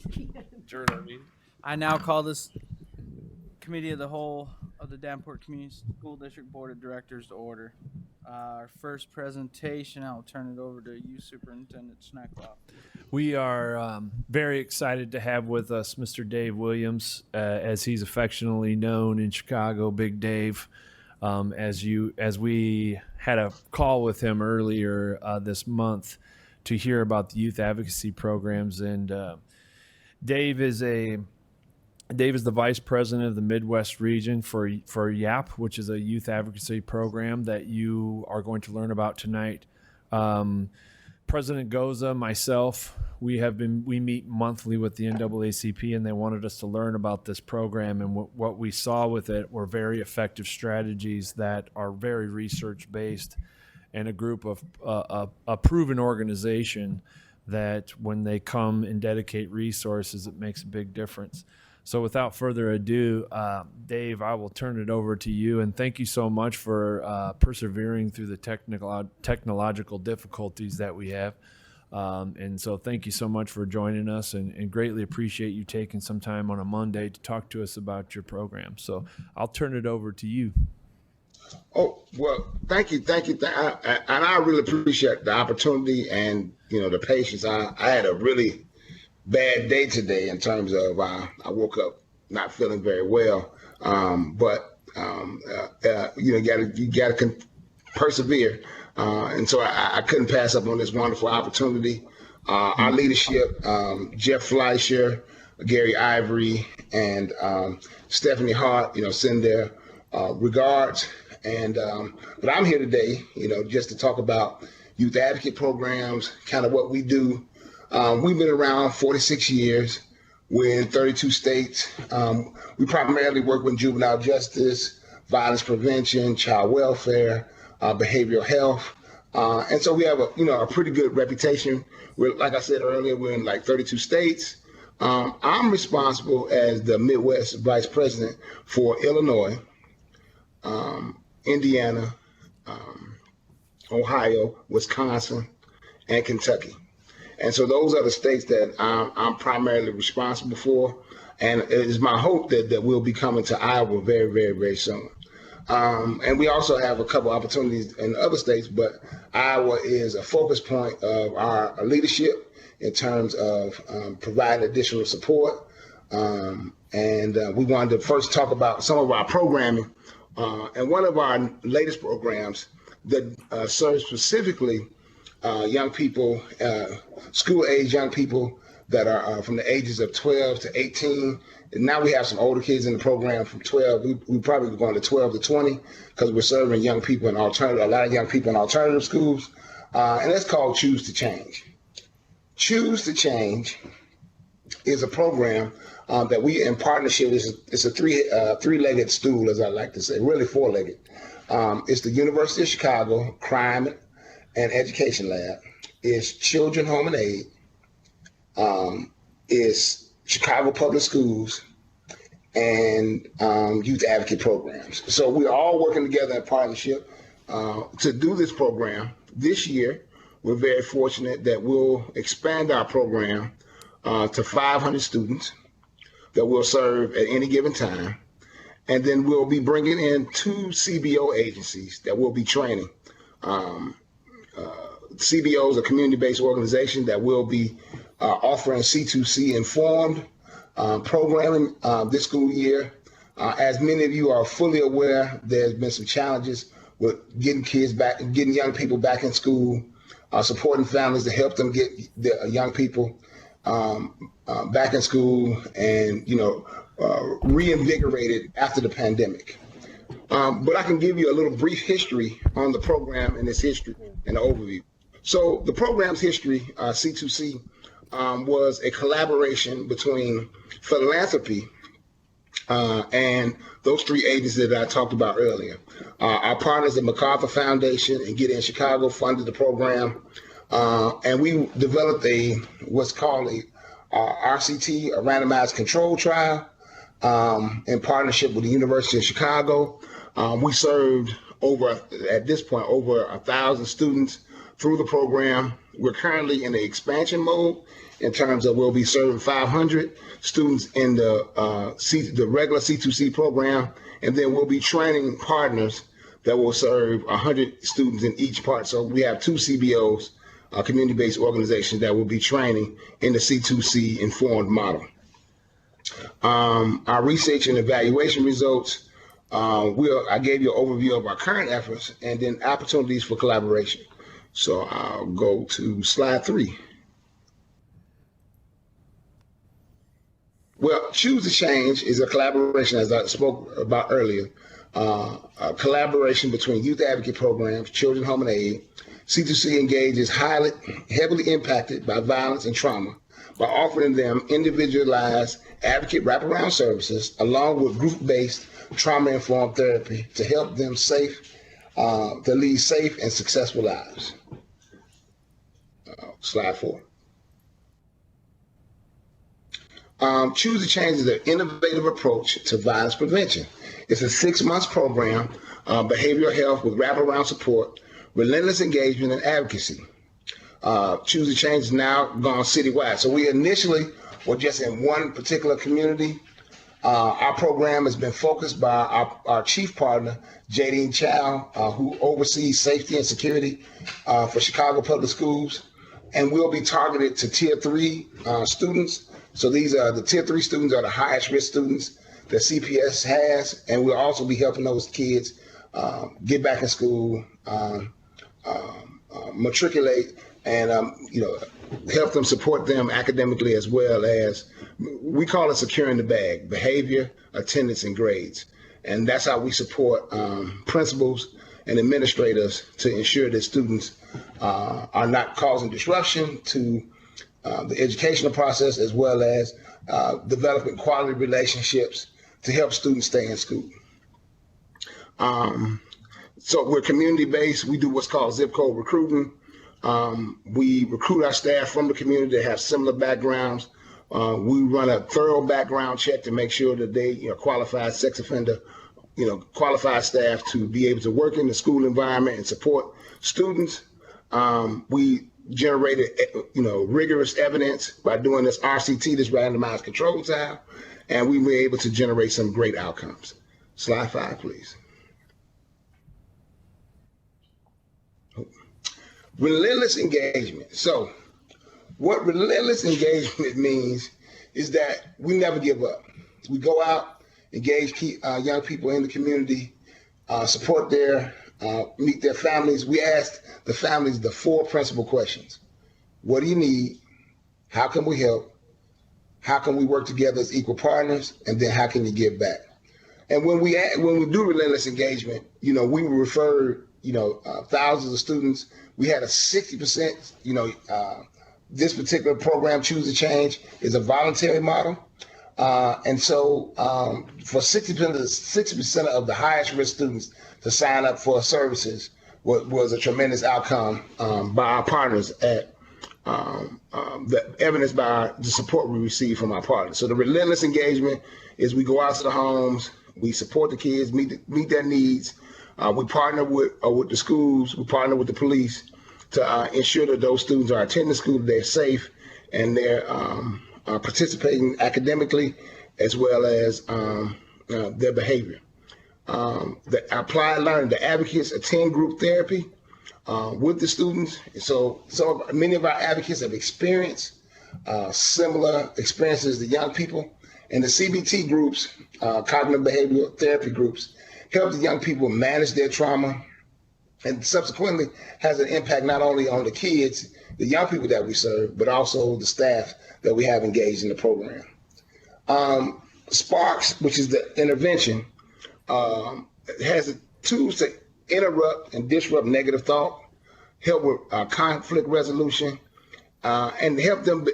Adjourn our meeting. I now call this committee of the whole of the Davenport Community School District Board of Directors to order. Our first presentation, I'll turn it over to you, Superintendent Snackloff. We are very excited to have with us Mr. Dave Williams, as he's affectionately known in Chicago, Big Dave. As we had a call with him earlier this month to hear about the youth advocacy programs, and Dave is the vice president of the Midwest region for YAP, which is a youth advocacy program that you are going to learn about tonight. President Goza, myself, we meet monthly with the NAACP, and they wanted us to learn about this program, and what we saw with it were very effective strategies that are very research based, and a group of a proven organization that when they come and dedicate resources, it makes a big difference. So without further ado, Dave, I will turn it over to you, and thank you so much for persevering through the technological difficulties that we have. And so thank you so much for joining us, and greatly appreciate you taking some time on a Monday to talk to us about your program. So I'll turn it over to you. Oh, well, thank you. And I really appreciate the opportunity and, the patience. I had a really bad day today in terms of I woke up not feeling very well, but you gotta persevere, and so I couldn't pass up on this wonderful opportunity. Our leadership, Jeff Fleischer, Gary Ivory, and Stephanie Hart, send their regards. And but I'm here today, just to talk about youth advocate programs, kind of what we do. We've been around 46 years. We're in 32 states. We primarily work with juvenile justice, violence prevention, child welfare, behavioral health. And so we have a pretty good reputation. Like I said earlier, we're in like 32 states. I'm responsible as the Midwest Vice President for Illinois, Indiana, Ohio, Wisconsin, and Kentucky. And so those are the states that I'm primarily responsible for. And it is my hope that we'll be coming to Iowa very, very, very soon. And we also have a couple opportunities in other states, but Iowa is a focus point of our leadership in terms of providing additional support. And we wanted to first talk about some of our programming. And one of our latest programs that serves specifically young people, school-age young people that are from the ages of 12 to 18. And now we have some older kids in the program from 12. We probably going to 12 to 20 because we're serving young people in a lot of young people in alternative schools. And that's called Choose to Change. Choose to Change is a program that we, in partnership, it's a three-legged stool, as I like to say, really four-legged. It's the University of Chicago Crime and Education Lab, is Children Home and Aid, is Chicago Public Schools, and youth advocate programs. So we're all working together in partnership to do this program. This year, we're very fortunate that we'll expand our program to 500 students that we'll serve at any given time. And then we'll be bringing in 2 CBO agencies that we'll be training. CBO is a community-based organization that will be offering C2C informed programming this school year. As many of you are fully aware, there's been some challenges with getting young people back in school, supporting families to help them get the young people back in school and reinvigorated after the pandemic. But I can give you a little brief history on the program and its history and overview. So the program's history, C2C, was a collaboration between philanthropy and those 3 agencies that I talked about earlier. Our partners at MacArthur Foundation and Get In Chicago funded the program, and we developed what's called a RCT, a randomized control trial, in partnership with the University of Chicago. We served at this point over 1,000 students through the program. We're currently in the expansion mode in terms of we'll be serving 500 students in the regular C2C program, and then we'll be training partners that will serve 100 students in each part. So we have 2 CBOs, community-based organizations, that will be training in the C2C informed model. Our research and evaluation results, I gave you an overview of our current efforts and then opportunities for collaboration. So I'll go to slide 3. Well, Choose to Change is a collaboration, as I spoke about earlier, a collaboration between youth advocate programs, children, home, and aid. C2C Engage is heavily impacted by violence and trauma by offering them individualized advocate wraparound services along with group-based trauma-informed therapy to help them to lead safe and successful lives. Slide 4. Choose to Change is an innovative approach to violence prevention. It's a 6-month program, behavioral health with wraparound support, relentless engagement, and advocacy. Choose to Change is now gone citywide. So we initially were just in one particular community. Our program has been focused by our chief partner, Jadine Chow, who oversees safety and security for Chicago Public Schools. And we'll be targeted to Tier 3 students. So these are the Tier 3 students are the highest risk students that CPS has. And we'll also be helping those kids get back in school, matriculate, and help them, support them academically, as well as, we call it securing the bag: behavior, attendance, and grades. And that's how we support principals and administrators to ensure that students are not causing disruption to the educational process, as well as developing quality relationships to help students stay in school. So we're community-based. We do what's called zip code recruiting. We recruit our staff from the community that have similar backgrounds. We run a thorough background check to make sure that they qualified sex offender, qualified staff to be able to work in the school environment and support students. We generated, rigorous evidence by doing this RCT, this randomized control trial, and we were able to generate some great outcomes. Slide 5, please. Relentless engagement. So what relentless engagement means is that we never give up. We go out, engage young people in the community, support meet their families. We ask the families the 4 principal questions. What do you need? How can we help? How can we work together as equal partners? And then how can you give back? And when we do relentless engagement, we refer, thousands of students. We had a 60%, this particular program, Choose to Change, is a voluntary model. And so for 60% of the highest risk students to sign up for services was a tremendous outcome by our partners at the evidence by the support we receive from our partners. So the relentless engagement is we go out to the homes, we support the kids, meet their needs. We partner with the schools, we partner with the police to ensure that those students are attending school, they're safe, and they're participating academically, as well as their behavior. The applied learning, the advocates attend group therapy with the students. So many of our advocates have experienced similar experiences to young people. And the CBT groups, cognitive behavioral therapy groups, help the young people manage their trauma, and subsequently has an impact not only on the kids, the young people that we serve, but also the staff that we have engaged in the program. Sparks, which is the intervention, has tools to interrupt and disrupt negative thought, help with conflict resolution, and help them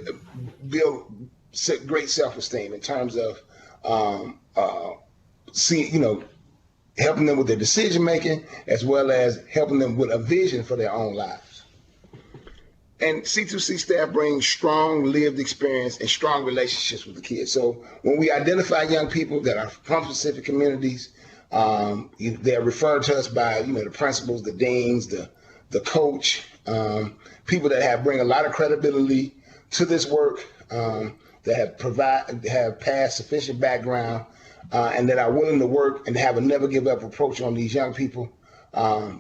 build great self-esteem in terms of helping them with their decision making, as well as helping them with a vision for their own lives. And C2C staff brings strong lived experience and strong relationships with the kids. So when we identify young people that are from specific communities, they're referred to us by the principals, the deans, the coach, people that bring a lot of credibility to this work, that have passed sufficient background, and that are willing to work and have a never give up approach on these young people.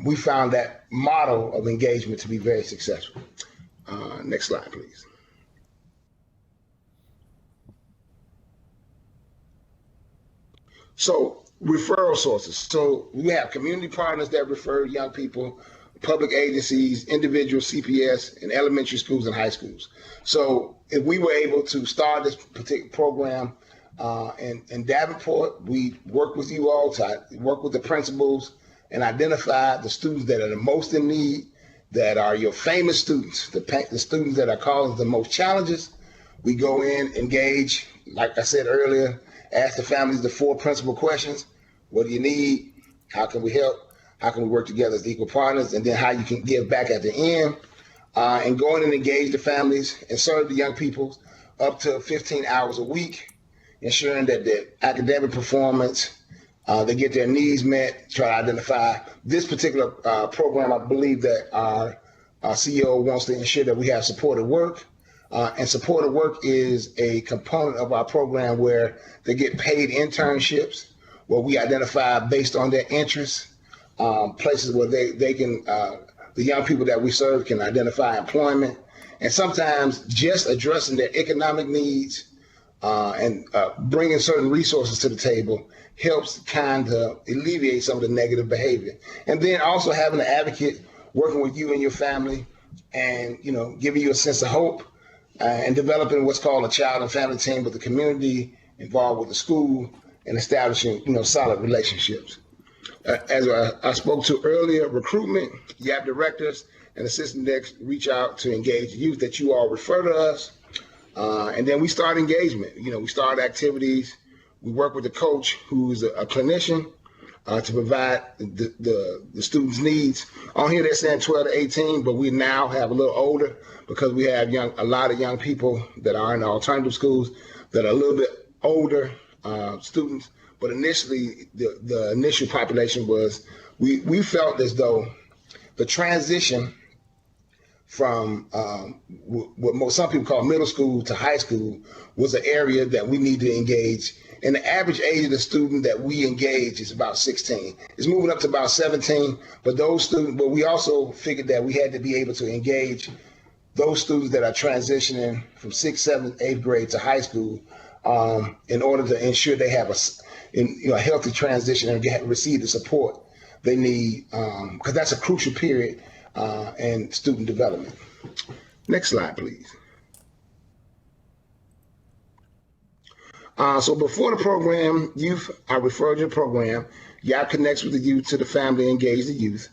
We found that model of engagement to be very successful. Next slide, please. So referral sources. So we have community partners that refer young people, public agencies, individual CPS, and elementary schools and high schools. So if we were able to start this particular program in Davenport, we work with you all to work with the principals and identify the students that are the most in need, that are your famous students, the students that are causing the most challenges. We go in, engage, like I said earlier, ask the families the 4 principal questions. What do you need? How can we help? How can we work together as equal partners? And then how you can give back at the end. And go in and engage the families and serve the young people up to 15 hours a week, ensuring that their academic performance, they get their needs met, try to identify this particular program. I believe that our CEO wants to ensure that we have supported work. And supported work is a component of our program where they get paid internships, where we identify based on their interests, places where they can, the young people that we serve can identify employment. And sometimes just addressing their economic needs and bringing certain resources to the table helps kind of alleviate some of the negative behavior. And then also having an advocate working with you and your family and, giving you a sense of hope. And developing what's called a child and family team with the community involved with the school and establishing, solid relationships. As I spoke to earlier, recruitment, YAP directors and assistant decks reach out to engage youth that you all refer to us. And then we start engagement. We start activities. We work with the coach who's a clinician to provide the students' needs. On here they're saying 12 to 18, but we now have a little older because we have a lot of young people that are in the alternative schools that are a little bit older students. But initially, the initial population was, we felt as though the transition from what some people call middle school to high school was an area that we need to engage. And the average age of the student that we engage is about 16. It's moving up to about 17, but we also figured that we had to be able to engage those students that are transitioning from 6th, 7th, 8th grade to high school in order to ensure they have a healthy transition and receive the support they need, because that's a crucial period in student development. Next slide, please. So before the program, I referred to the program. Y'all connects with the youth to the family, engage the youth.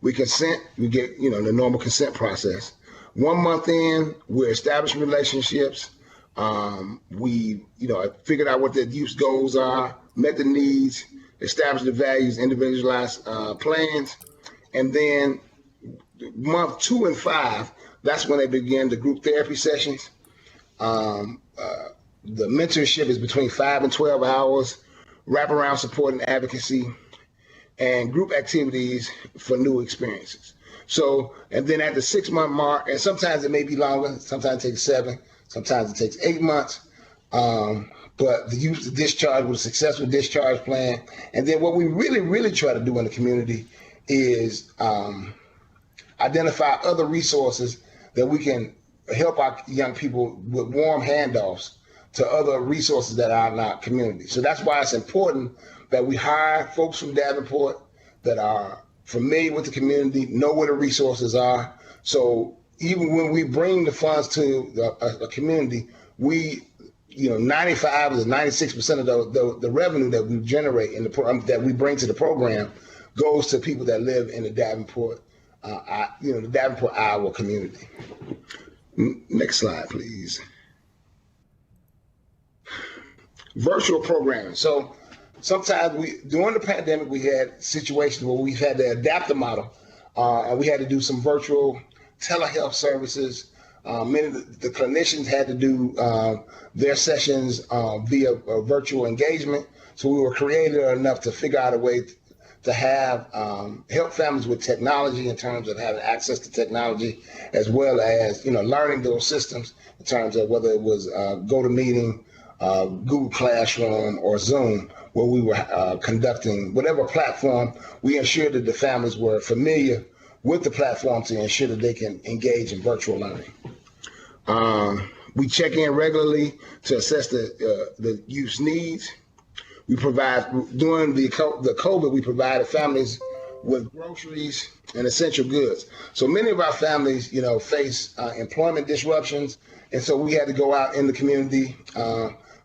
We consent, we get, the normal consent process. 1 month in, we're establishing relationships. We, figured out what the youth's goals are, met the needs, established the values, individualized plans. And then month 2 and 5, that's when they begin the group therapy sessions. The mentorship is between 5 and 12 hours, wraparound support and advocacy, and group activities for new experiences. So, and then at the 6-month mark, and sometimes it may be longer, sometimes it takes 7, sometimes it takes 8 months, but the youth discharge with a successful discharge plan. And then what we really, really try to do in the community is identify other resources that we can help our young people with warm handoffs to other resources that are in our community. So that's why it's important that we hire folks from Davenport that are familiar with the community, know where the resources are. So even when we bring the funds to a community, we, 95 to 96% of the revenue that we generate in the program that we bring to the program goes to people that live in the Davenport, the Davenport, Iowa community. Next slide, please. Virtual programming. So sometimes during the pandemic, we had situations where we've had to adapt the model, and we had to do some virtual telehealth services. Many of the clinicians had to do their sessions via virtual engagement. So we were creative enough to figure out a way to have help families with technology in terms of having access to technology, as well as learning those systems in terms of whether it was GoToMeeting, Google Classroom, or Zoom, where we were conducting whatever platform. We ensured that the families were familiar with the platform to ensure that they can engage in virtual learning. We check in regularly to assess the youth's needs. We provide, during the COVID, we provided families with groceries and essential goods. So many of our families, face employment disruptions, and so we had to go out in the community,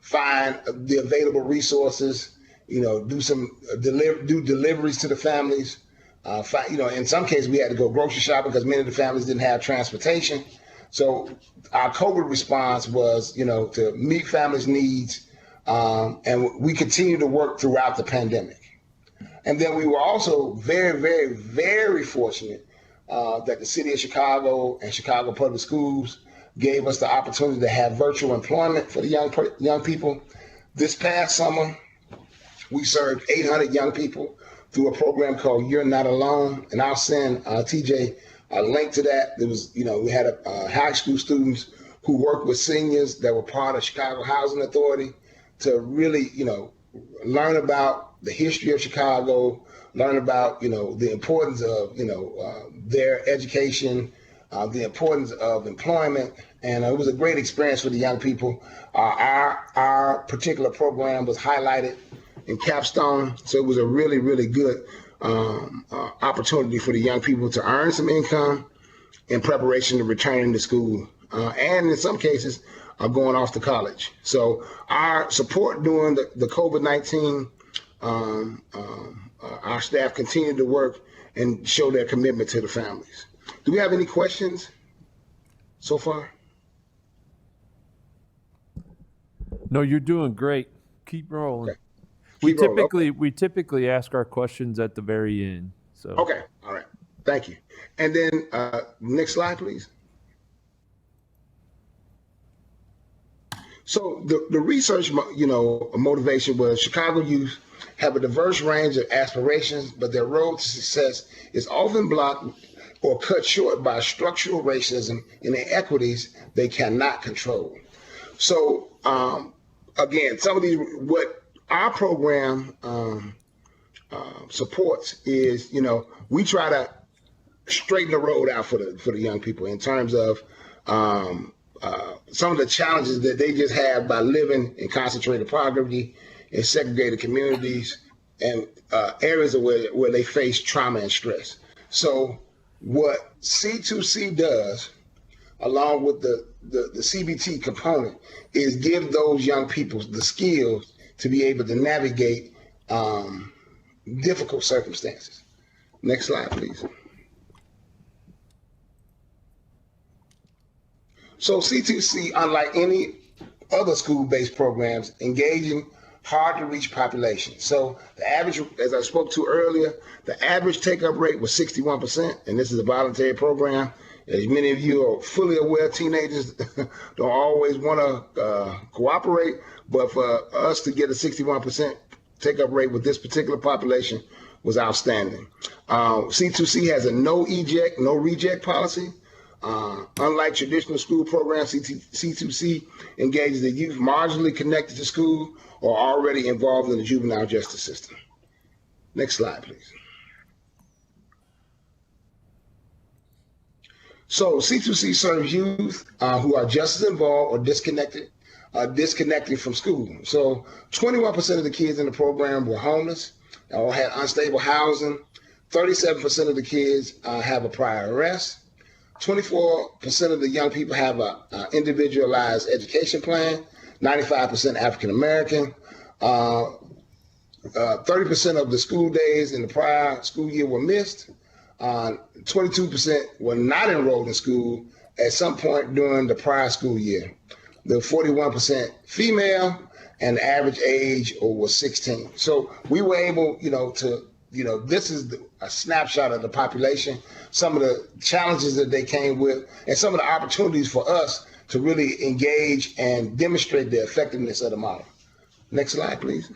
find the available resources, do some deliveries to the families. In some cases, we had to go grocery shopping because many of the families didn't have transportation. So our COVID response was, to meet families' needs, and we continued to work throughout the pandemic. And then we were also very, very, very fortunate that the city of Chicago and Chicago Public Schools gave us the opportunity to have virtual employment for the young people. This past summer, we served 800 young people through a program called You're Not Alone. And I'll send TJ a link to that. There was, we had high school students who worked with seniors that were part of Chicago Housing Authority to really, learn about the history of Chicago, learn about, the importance of, their education, the importance of employment. And it was a great experience for the young people. Our particular program was highlighted in Capstone. So it was a really, really good opportunity for the young people to earn some income in preparation to returning to school. And in some cases, going off to college. So our support during the COVID-19, our staff continued to work and show their commitment to the families. Do we have any questions so far? No, you're doing great. Keep rolling. Okay. We typically ask our questions at the very end. So okay, all right, thank you. And then next slide, please. So the research, motivation was Chicago youth have a diverse range of aspirations, but their road to success is often blocked or cut short by structural racism and inequities they cannot control. So again, some of these, what our program supports is, we try to straighten the road out for the young people in terms of some of the challenges that they just have by living in concentrated poverty, in segregated communities, and areas where they face trauma and stress. So what C2C does, along with the CBT component, is give those young people the skills to be able to navigate difficult circumstances. Next slide, please. So C2C, unlike any other school-based programs, engaging hard-to-reach populations. So the average, as I spoke to earlier, the average take-up rate was 61%, and this is a voluntary program. As many of you are fully aware, teenagers don't always want to cooperate, but for us to get a 61% take-up rate with this particular population was outstanding. C2C has a no eject, no reject policy. Unlike traditional school programs, C2C engages the youth marginally connected to school or already involved in the juvenile justice system. Next slide, please. So C2C serves youth who are just as involved or disconnected from school. So 21% of the kids in the program were homeless or had unstable housing. 37% of the kids have a prior arrest. 24% of the young people have an individualized education plan. 95% African American. 30% of the school days in the prior school year were missed. 22% were not enrolled in school at some point during the prior school year. The 41% female, and the average age was 16. So we were able, this is a snapshot of the population, some of the challenges that they came with, and some of the opportunities for us to really engage and demonstrate the effectiveness of the model. Next slide, please.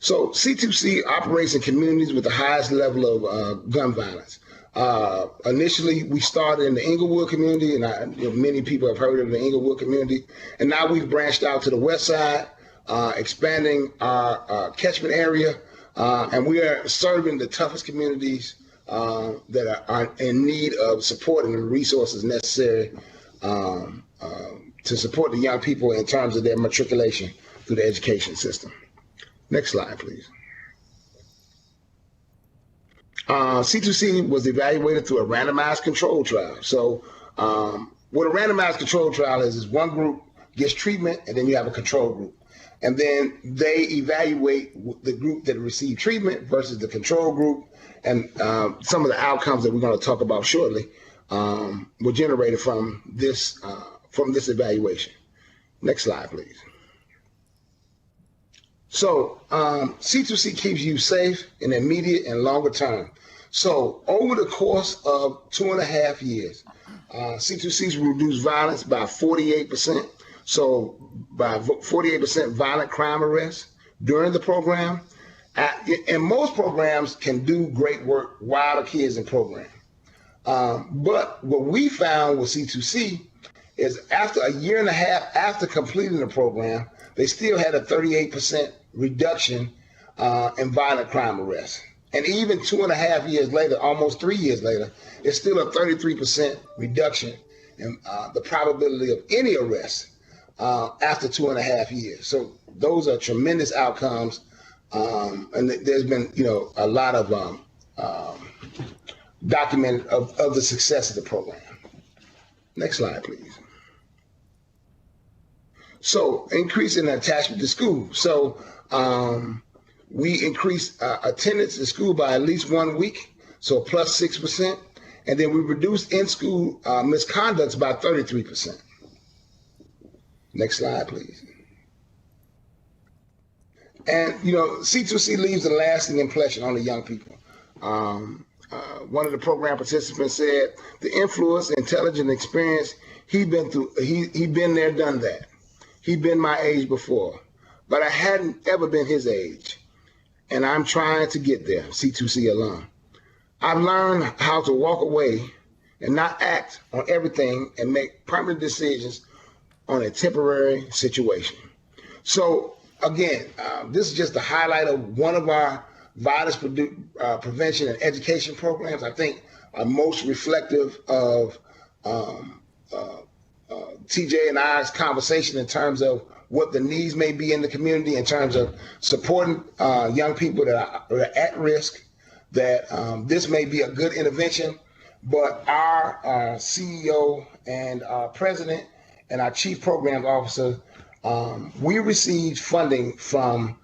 So C2C operates in communities with the highest level of gun violence. Initially, we started in the Inglewood community, and many people have heard of the Inglewood community. And now we've branched out to the west side, expanding our catchment area, and we are serving the toughest communities that are in need of support and the resources necessary to support the young people in terms of their matriculation through the education system. Next slide, please. C2C was evaluated through a randomized control trial. So what a randomized control trial is one group gets treatment and then you have a control group. And then they evaluate the group that received treatment versus the control group. And some of the outcomes that we're going to talk about shortly were generated from this evaluation. Next slide, please. So C2C keeps you safe in the immediate and longer term. So over the course of 2.5 years, C2Cs reduced violence by 48%. So by 48% violent crime arrests during the program. And most programs can do great work while the kids in program. But what we found with C2C is after a year and a half after completing the program, they still had a 38% reduction in violent crime arrests. And even 2.5 years later, almost 3 years later, it's still a 33% reduction in the probability of any arrest after 2.5 years. So those are tremendous outcomes. And there's been, a lot of documented of the success of the program. Next slide, please. So increase in attachment to school. So we increased attendance at school by at least 1 week, so plus 6%. And then we reduced in-school misconducts by 33%. Next slide, please. And, C2C leaves a lasting impression on the young people. One of the program participants said, the influence, intelligence, experience, he'd been there, done that. He'd been my age before, but I hadn't ever been his age. And I'm trying to get there, C2C alum. I've learned how to walk away and not act on everything and make permanent decisions on a temporary situation. So again, this is just a highlight of one of our violence prevention and education programs. I think are most reflective of TJ and I's conversation in terms of what the needs may be in the community, in terms of supporting young people that are at risk, that this may be a good intervention, but our CEO and our president and our chief programs officer, we received funding from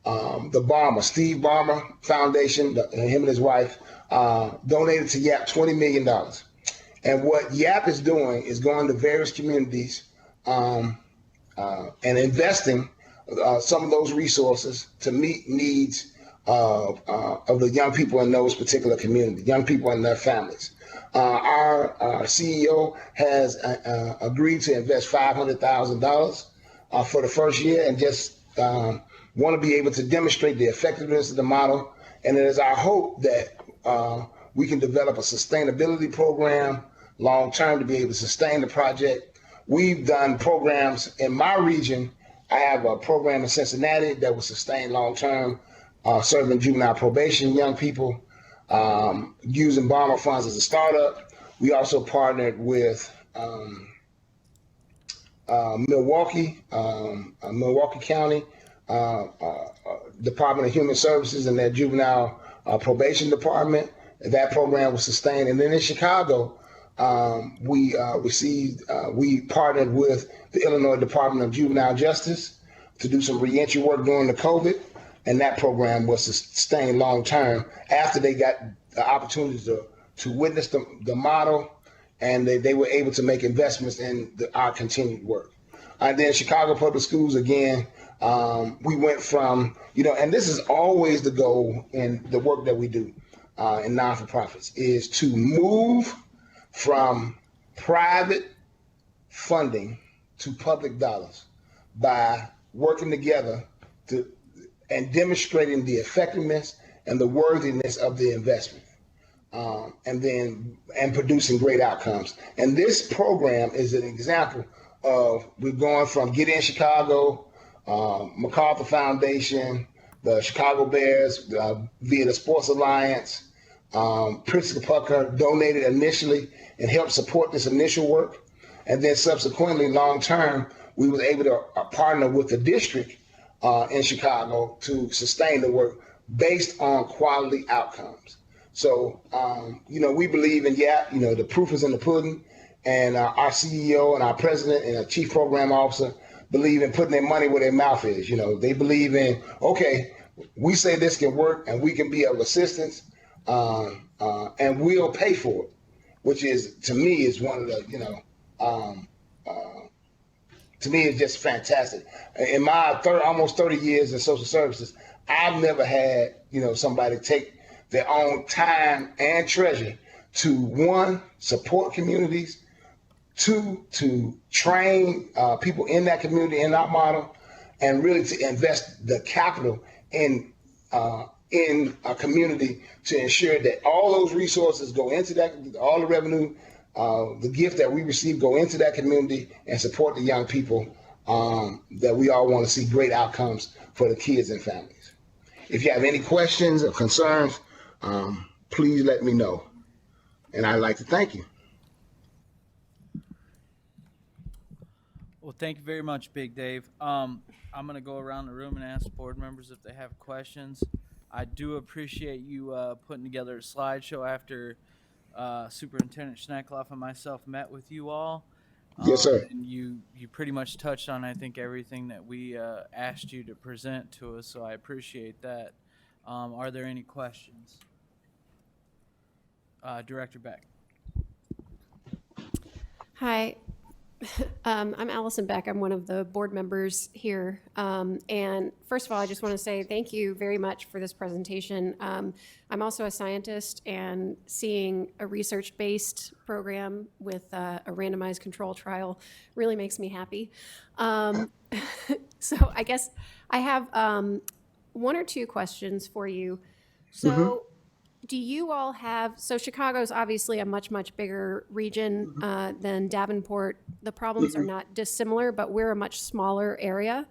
the Steve Ballmer Foundation, him and his wife, donated to YAP $20 million. And what YAP is doing is going to various communities and investing some of those resources to meet needs of the young people in those particular communities, young people and their families. Our CEO has agreed to invest $500,000 for the first year, and just want to be able to demonstrate the effectiveness of the model. And it is our hope that we can develop a sustainability program long-term to be able to sustain the project. We've done programs in my region. I have a program in Cincinnati that was sustained long-term, serving juvenile probation young people, using Ballmer funds as a startup. We also partnered with Milwaukee County Department of Human Services and their juvenile probation department. That program was sustained. And then in Chicago, we partnered with the Illinois Department of Juvenile Justice to do some reentry work during the COVID, and that program was sustained long term after they got the opportunity to witness the model, and they were able to make investments in our continued work. And then Chicago Public Schools, again, we went from, and this is always the goal in the work that we do in non-for-profits, is to move from private funding to public dollars by working together and demonstrating the effectiveness and the worthiness of the investment, and producing great outcomes. And this program is an example of we're going from Get In Chicago, MacArthur Foundation, the Chicago Bears, via the Sports Alliance, Pritzker Pucker donated initially and helped support this initial work. And then subsequently, long term, we were able to partner with the district in Chicago to sustain the work based on quality outcomes. So, we believe in, the proof is in the pudding. And our CEO and our president and our chief program officer believe in putting their money where their mouth is. They believe in, okay, we say this can work and we can be of assistance, and we'll pay for it, which is, to me, is one of the, to me, it's just fantastic. In my almost 30 years in social services, I've never had, somebody take their own time and treasure to, one, support communities, two, to train people in that community, in that model, and really to invest the capital in a community to ensure that all those resources go into that, all the revenue, the gift that we receive go into that community and support the young people that we all want to see great outcomes for the kids and families. If you have any questions or concerns, please let me know. And I'd like to thank you. Well, thank you very much, Big Dave. I'm going to go around the room and ask board members if they have questions. I do appreciate you putting together a slideshow after Superintendent Schneckloff and myself met with you all. Yes, sir. And you pretty much touched on, I think, everything that we asked you to present to us, so I appreciate that. Are there any questions? Director Beck. Hi. I'm Allison Beck. I'm one of the board members here. And first of all, I just want to say thank you very much for this presentation. I'm also a scientist, and seeing a research-based program with a randomized control trial really makes me happy. So I guess I have one or two questions for you. So do you all have, so Chicago's obviously a much, much bigger region than Davenport. The problems are not dissimilar, but we're a much smaller area.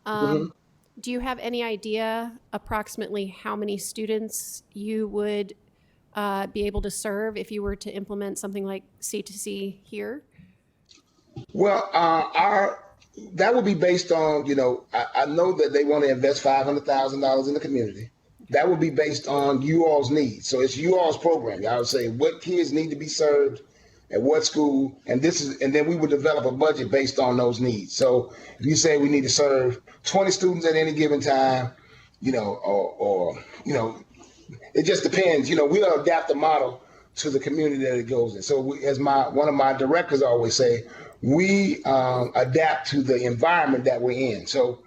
Do you have any idea approximately how many students you would be able to serve if you were to implement something like C2C here? Well, that would be based on, I know that they want to invest $500,000 in the community. That would be based on you all's needs. So it's you all's program. I would say what kids need to be served at what school, and then we would develop a budget based on those needs. So if you say we need to serve 20 students at any given time, or it just depends. We'll adapt the model to the community that it goes in. So one of my directors always say, we adapt to the environment that we're in. So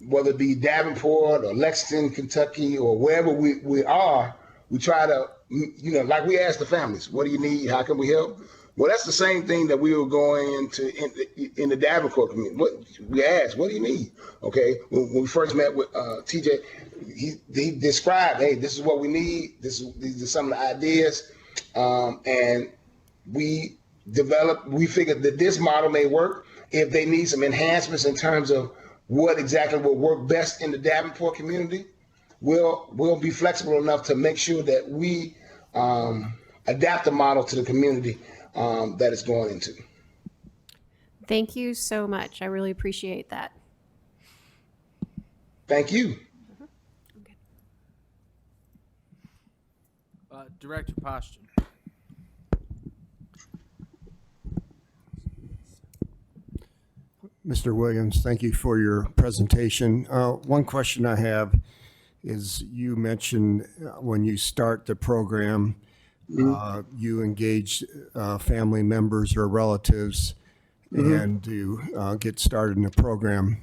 whether it be Davenport or Lexington, Kentucky, or wherever we are, we try to, like we ask the families, what do you need? How can we help? Well, that's the same thing that we were going into in the Davenport community. We asked, what do you need? Okay, when we first met with TJ, he described, hey, this is what we need. These are some of the ideas, and we figured that this model may work. If they need some enhancements in terms of what exactly will work best in the Davenport community, we'll be flexible enough to make sure that we adapt the model to the community that it's going into. Thank you so much. I really appreciate that. Thank you. Okay. Director Poston. Mr. Williams, thank you for your presentation. One question I have is, you mentioned when you start the program, you engage family members or relatives and to get started in the program.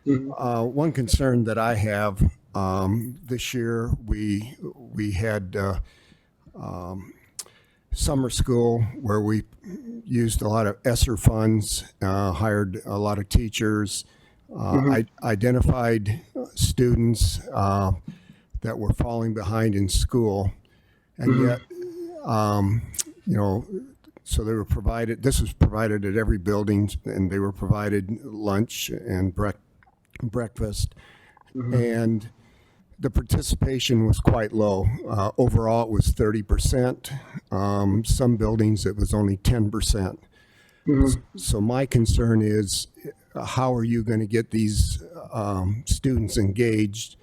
One concern that I have, this year we had summer school where we used a lot of ESSER funds, hired a lot of teachers, I identified students that were falling behind in school, and yet, so they were provided, this was provided at every building, and they were provided lunch and breakfast, and the participation was quite low. Overall, it was 30%. Some buildings, it was only 10%. So my concern is, how are you going to get these students engaged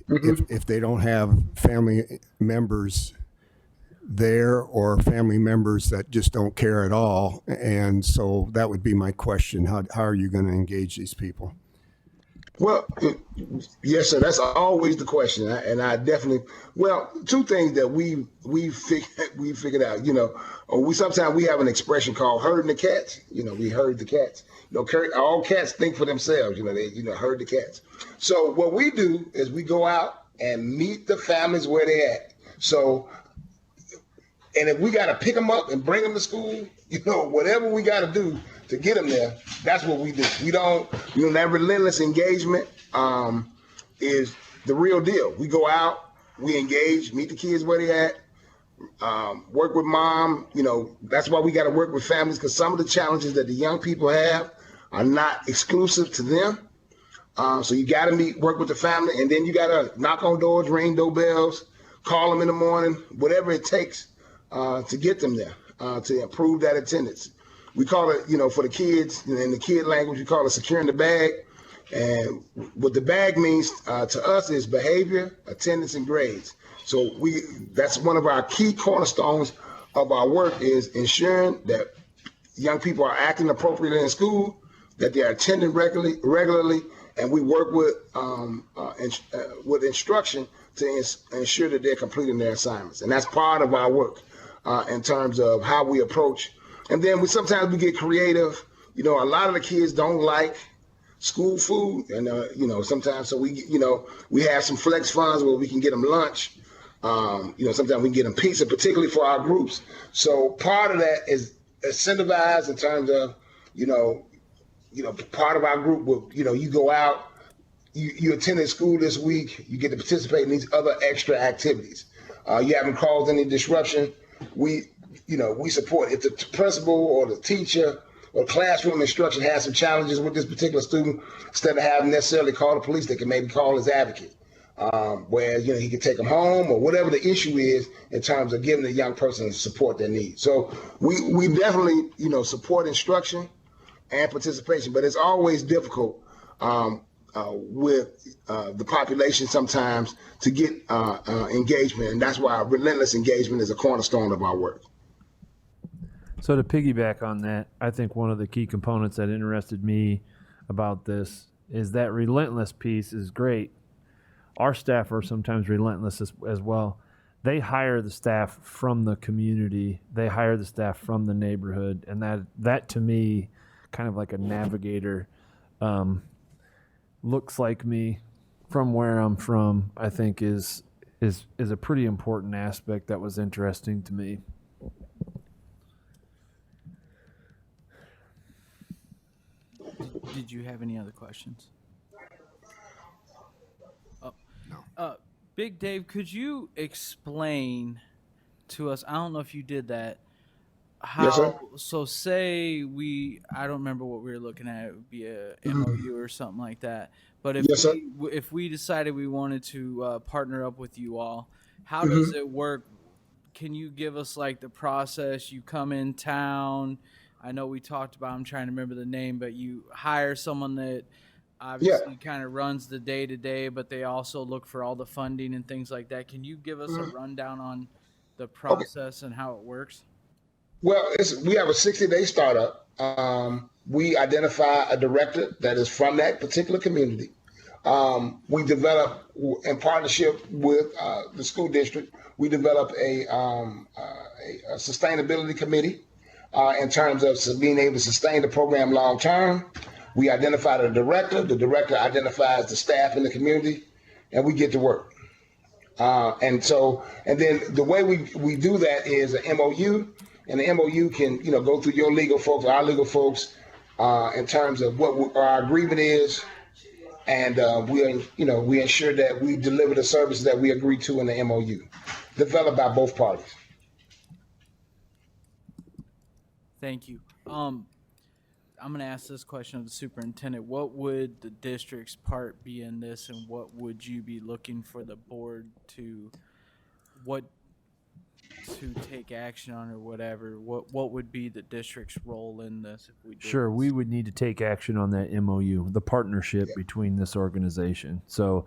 if they don't have family members there or family members that just don't care at all? And so that would be my question. How are you going to engage these people? Well, yes, sir. That's always the question, and I definitely. Well, two things that we figured out. We sometimes we have an expression called herding the cats. We herd the cats. All cats think for themselves. They herd the cats. So what we do is we go out and meet the families where they at. So, and if we got to pick them up and bring them to school, whatever we got to do to get them there, that's what we do. We don't, that relentless engagement is the real deal. We go out, we engage, meet the kids where they at, work with mom. That's why we got to work with families, because some of the challenges that the young people have are not exclusive to them. So you got to work with the family, and then you got to knock on doors, ring doorbells, call them in the morning, whatever it takes to get them there, to improve that attendance. We call it, for the kids, in the kid language, we call it securing the bag. And what the bag means to us is behavior, attendance, and grades. So that's one of our key cornerstones of our work, is ensuring that young people are acting appropriately in school, that they are attending regularly, and we work with instruction to ensure that they're completing their assignments. And that's part of our work in terms of how we approach. And then sometimes we get creative. A lot of the kids don't like school food, and sometimes so we have some flex funds where we can get them lunch. Sometimes we can get them pizza, particularly for our groups. So part of that is incentivized in terms of part of our group will you go out, you attended school this week, you get to participate in these other extra activities. You haven't caused any disruption. We support if the principal or the teacher or classroom instruction has some challenges with this particular student, instead of having necessarily call the police, they can maybe call his advocate. Whereas he can take them home, or whatever the issue is in terms of giving the young person the support they need. So we definitely support instruction and participation, but it's always difficult with the population sometimes to get engagement, and that's why relentless engagement is a cornerstone of our work. So to piggyback on that, I think one of the key components that interested me about this is that relentless piece is great. Our staff are sometimes relentless as well. They hire the staff from the community. They hire the staff from the neighborhood, and that to me, kind of like a navigator, looks like me from where I'm from, I think is a pretty important aspect that was interesting to me. Did you have any other questions? No. Big Dave, could you explain to us, I don't know if you did that, how, Yes, sir. so say I don't remember what we were looking at, it would be a MOU or something like that, but Yes, sir. if we decided we wanted to partner up with you all, how does it work? Can you give us like the process? You come in town, I know we talked about, I'm trying to remember the name, but you hire someone that obviously kind of runs the day-to-day, but they also look for all the funding and things like that. Can you give us a rundown on the process and how it works? Well, we have a 60-day startup. We identify a director that is from that particular community. We develop, in partnership with the school district, we develop a sustainability committee in terms of being able to sustain the program long term. We identify the director identifies the staff in the community, and we get to work. And then the way we do that is an MOU, and the MOU can go through your legal folks, our legal folks, in terms of what our agreement is, and we ensure that we deliver the services that we agree to in the MOU, developed by both parties. Thank you. I'm going to ask this question of the superintendent. What would the district's part be in this, and what would you be looking for the board to take action on, or whatever? What would be the district's role in this if we did Sure, this? we would need to take action on that MOU, the partnership between this organization. So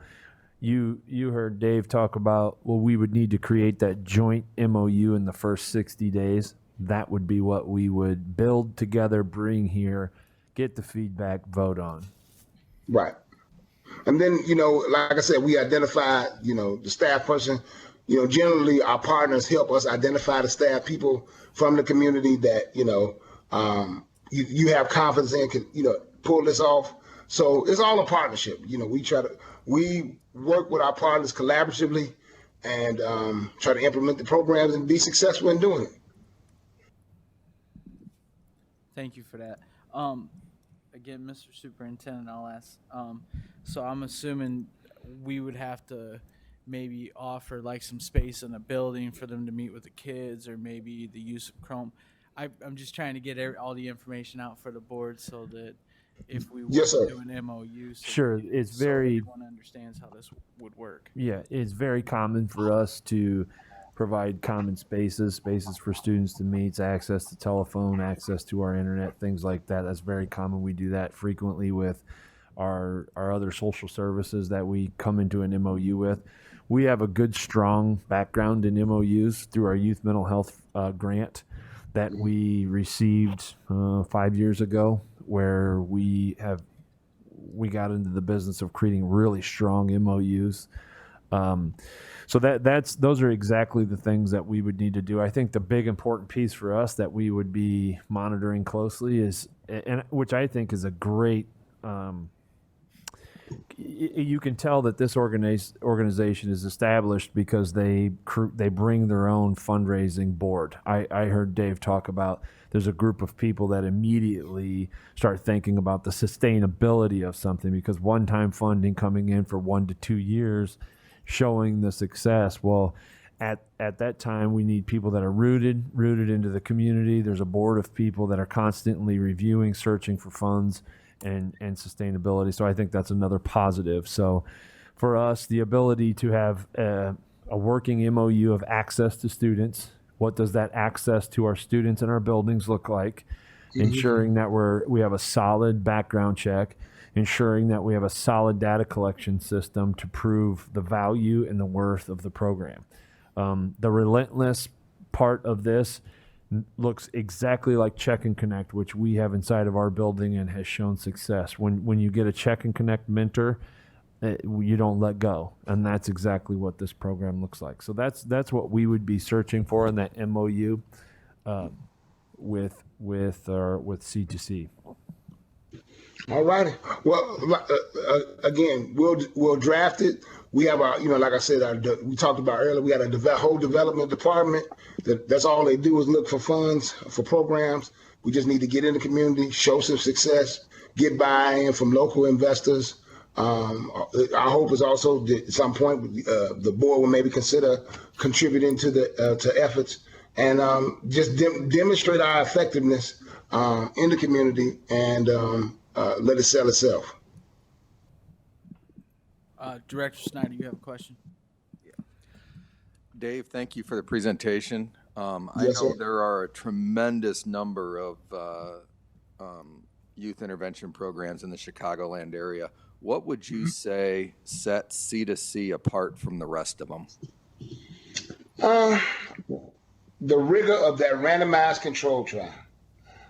you heard Dave talk about, well, we would need to create that joint MOU in the first 60 days. That would be what we would build together, bring here, get the feedback, vote on. Right. And then, like I said, we identify, the staff person. Generally our partners help us identify the staff people from the community that, you have confidence in, can, pull this off. So it's all a partnership. We work with our partners collaboratively and try to implement the programs and be successful in doing it. Thank you for that. Again, Mr. Superintendent, I'll ask. So I'm assuming we would have to maybe offer like some space in a building for them to meet with the kids, or maybe the use of Chrome. I'm just trying to get all the information out for the board so that if we Yes, want sir. to do an MOU, Sure, it's very- everyone understands how this would work. Yeah, it's very common for us to provide common spaces for students to meet, access to telephone, access to our internet, things like that. That's very common. We do that frequently with our other social services that we come into an MOU with. We have a good, strong background in MOUs through our youth mental health grant that we received 5 years ago, where we got into the business of creating really strong MOUs. So those are exactly the things that we would need to do. I think the big important piece for us that we would be monitoring closely is, and which I think is a great, you can tell that this organization is established because they bring their own fundraising board. I heard Dave talk about there's a group of people that immediately start thinking about the sustainability of something, because one-time funding coming in for 1 to 2 years showing the success. Well, at that time, we need people that are rooted into the community. There's a board of people that are constantly reviewing, searching for funds and sustainability. So I think that's another positive. So for us, the ability to have a working MOU of access to students. What does that access to our students in our buildings look like? Ensuring that we have a solid background check, ensuring that we have a solid data collection system to prove the value and the worth of the program. The Relentless part of this looks exactly like Check and Connect, which we have inside of our building and has shown success. When you get a Check and Connect mentor, you don't let go, and that's exactly what this program looks like. So that's what we would be searching for in that MOU with C2C. All righty. Well, again, we'll draft it. We have our, like I said, we talked about earlier, we got a whole development department. That's all they do is look for funds for programs. We just need to get in the community, show some success, get buy-in from local investors. Our hope is also that at some point the board will maybe consider contributing to efforts and just demonstrate our effectiveness in the community and let it sell itself. Director Snyder, you have a question? Dave, thank you for the presentation. I Yes, know sir. there are a tremendous number of youth intervention programs in the Chicagoland area. What would you say sets C2C apart from the rest of them? The rigor of that randomized control trial.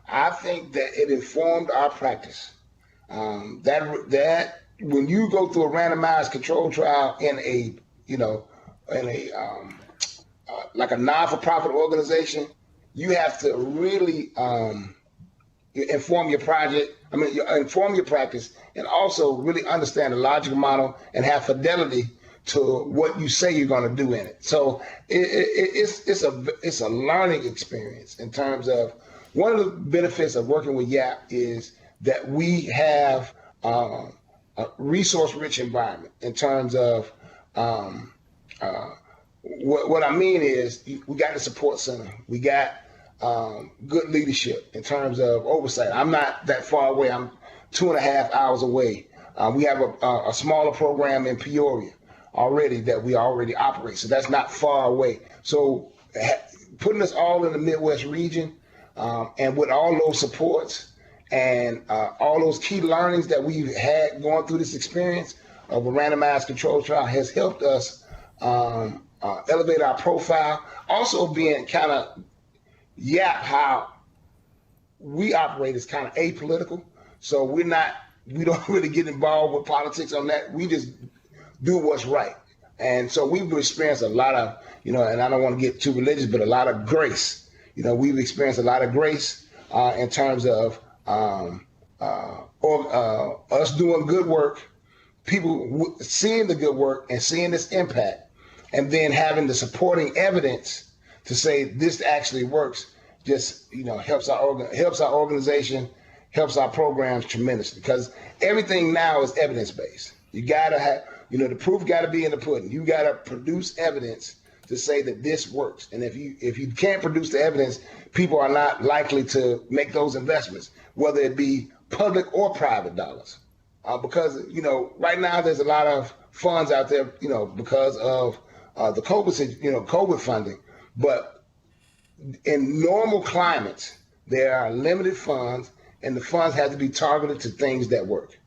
I think that it informed our practice. That when you go through a randomized control trial in a like a non-for-profit organization, you have to really inform your inform your practice, and also really understand the logical model and have fidelity to what you say you're going to do in it. So it's a learning experience in terms of one of the benefits of working with YAP is that we have resource-rich environment in terms of what I mean is we got the support center. We got good leadership in terms of oversight. I'm not that far away. I'm 2.5 hours away. We have a smaller program in Peoria already that we already operate. So that's not far away. So putting us all in the Midwest region and with all those supports and all those key learnings that we've had going through this experience of a randomized control trial has helped us elevate our profile. Also being kind of how we operate is kind of apolitical. So we don't really get involved with politics on that. We just do what's right. And so we've experienced a lot of, and I don't want to get too religious, but a lot of grace. We've experienced a lot of grace in terms of us doing good work, people seeing the good work and seeing this impact, and then having the supporting evidence to say this actually works. Just helps our organization, helps our programs tremendously, because everything now is evidence based. You gotta have, the proof got to be in the pudding. You got to produce evidence to say that this works. And if you can't produce the evidence, people are not likely to make those investments, whether it be public or private dollars, because right now there's a lot of funds out there, because of the COVID funding, but in normal climates, there are limited funds, and the funds have to be targeted to things that work.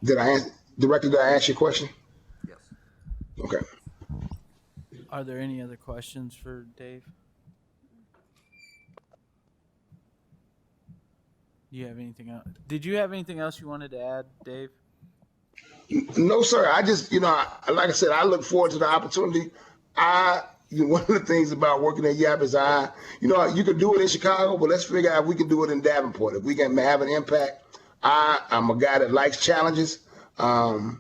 Director, did I answer your question? Yes. Okay. Are there any other questions for Dave? You have anything else? Did you have anything else you wanted to add, Dave? No, sir. I just, like I said, I look forward to the opportunity. One of the things about working at YAP is you could do it in Chicago, but let's figure out if we can do it in Davenport. If we can have an impact, I'm a guy that likes challenges. And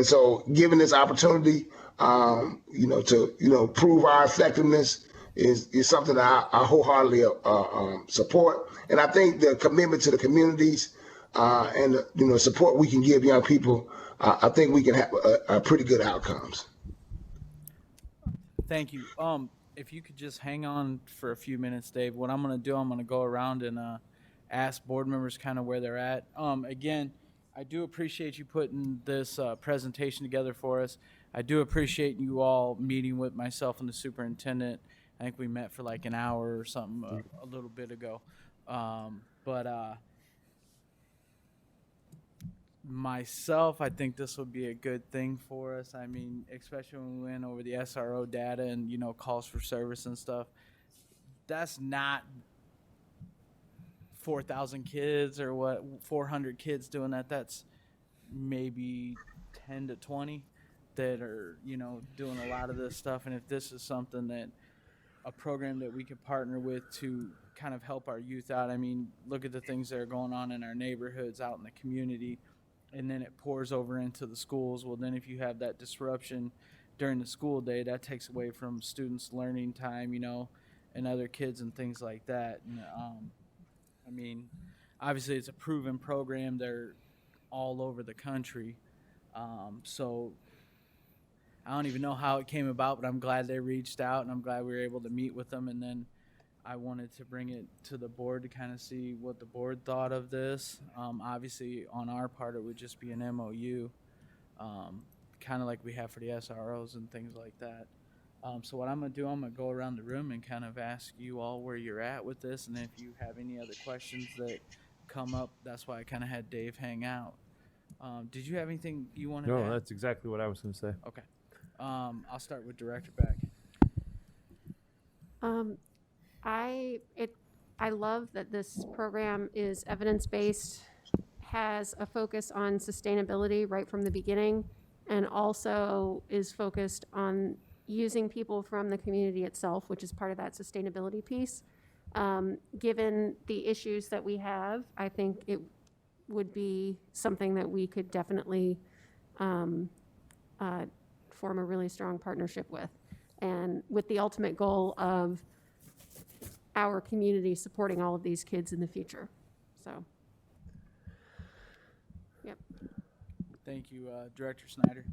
so given this opportunity, to prove our effectiveness is something that I wholeheartedly support. And I think the commitment to the communities and the support we can give young people, I think we can have a pretty good outcomes. Thank you. If you could just hang on for a few minutes, Dave. What I'm going to do, I'm going to go around and ask board members kind of where they're at. Again, I do appreciate you putting this presentation together for us. I do appreciate you all meeting with myself and the superintendent. I think we met for like an hour or something a little bit ago. Myself, I think this will be a good thing for us. I mean, especially when we went over the SRO data and, calls for service and stuff. That's not 4,000 kids or 400 kids doing that. That's maybe 10 to 20 that are, doing a lot of this stuff. And if this is something that a program that we could partner with to kind of help our youth out, I mean, look at the things that are going on in our neighborhoods, out in the community, and then it pours over into the schools. Well, then if you have that disruption during the school day, that takes away from students' learning time, and other kids and things like that. And, I mean, obviously it's a proven program. They're all over the country. So I don't even know how it came about, but I'm glad they reached out, and I'm glad we were able to meet with them. And then I wanted to bring it to the board to kind of see what the board thought of this. Obviously, on our part, it would just be an MOU, kind of like we have for the SROs and things like that. So what I'm going to do, I'm going to go around the room and kind of ask you all where you're at with this. And if you have any other questions that come up, that's why I kind of had Dave hang out. Did you have anything you wanted to add? No, that's exactly what I was going to say. Okay. I'll start with Director Beck. I love that this program is evidence-based, has a focus on sustainability right from the beginning, and also is focused on using people from the community itself, which is part of that sustainability piece. Given the issues that we have, I think it would be something that we could definitely form a really strong partnership with, and with the ultimate goal of our community supporting all of these kids in the future. So Thank you, Director Snyder.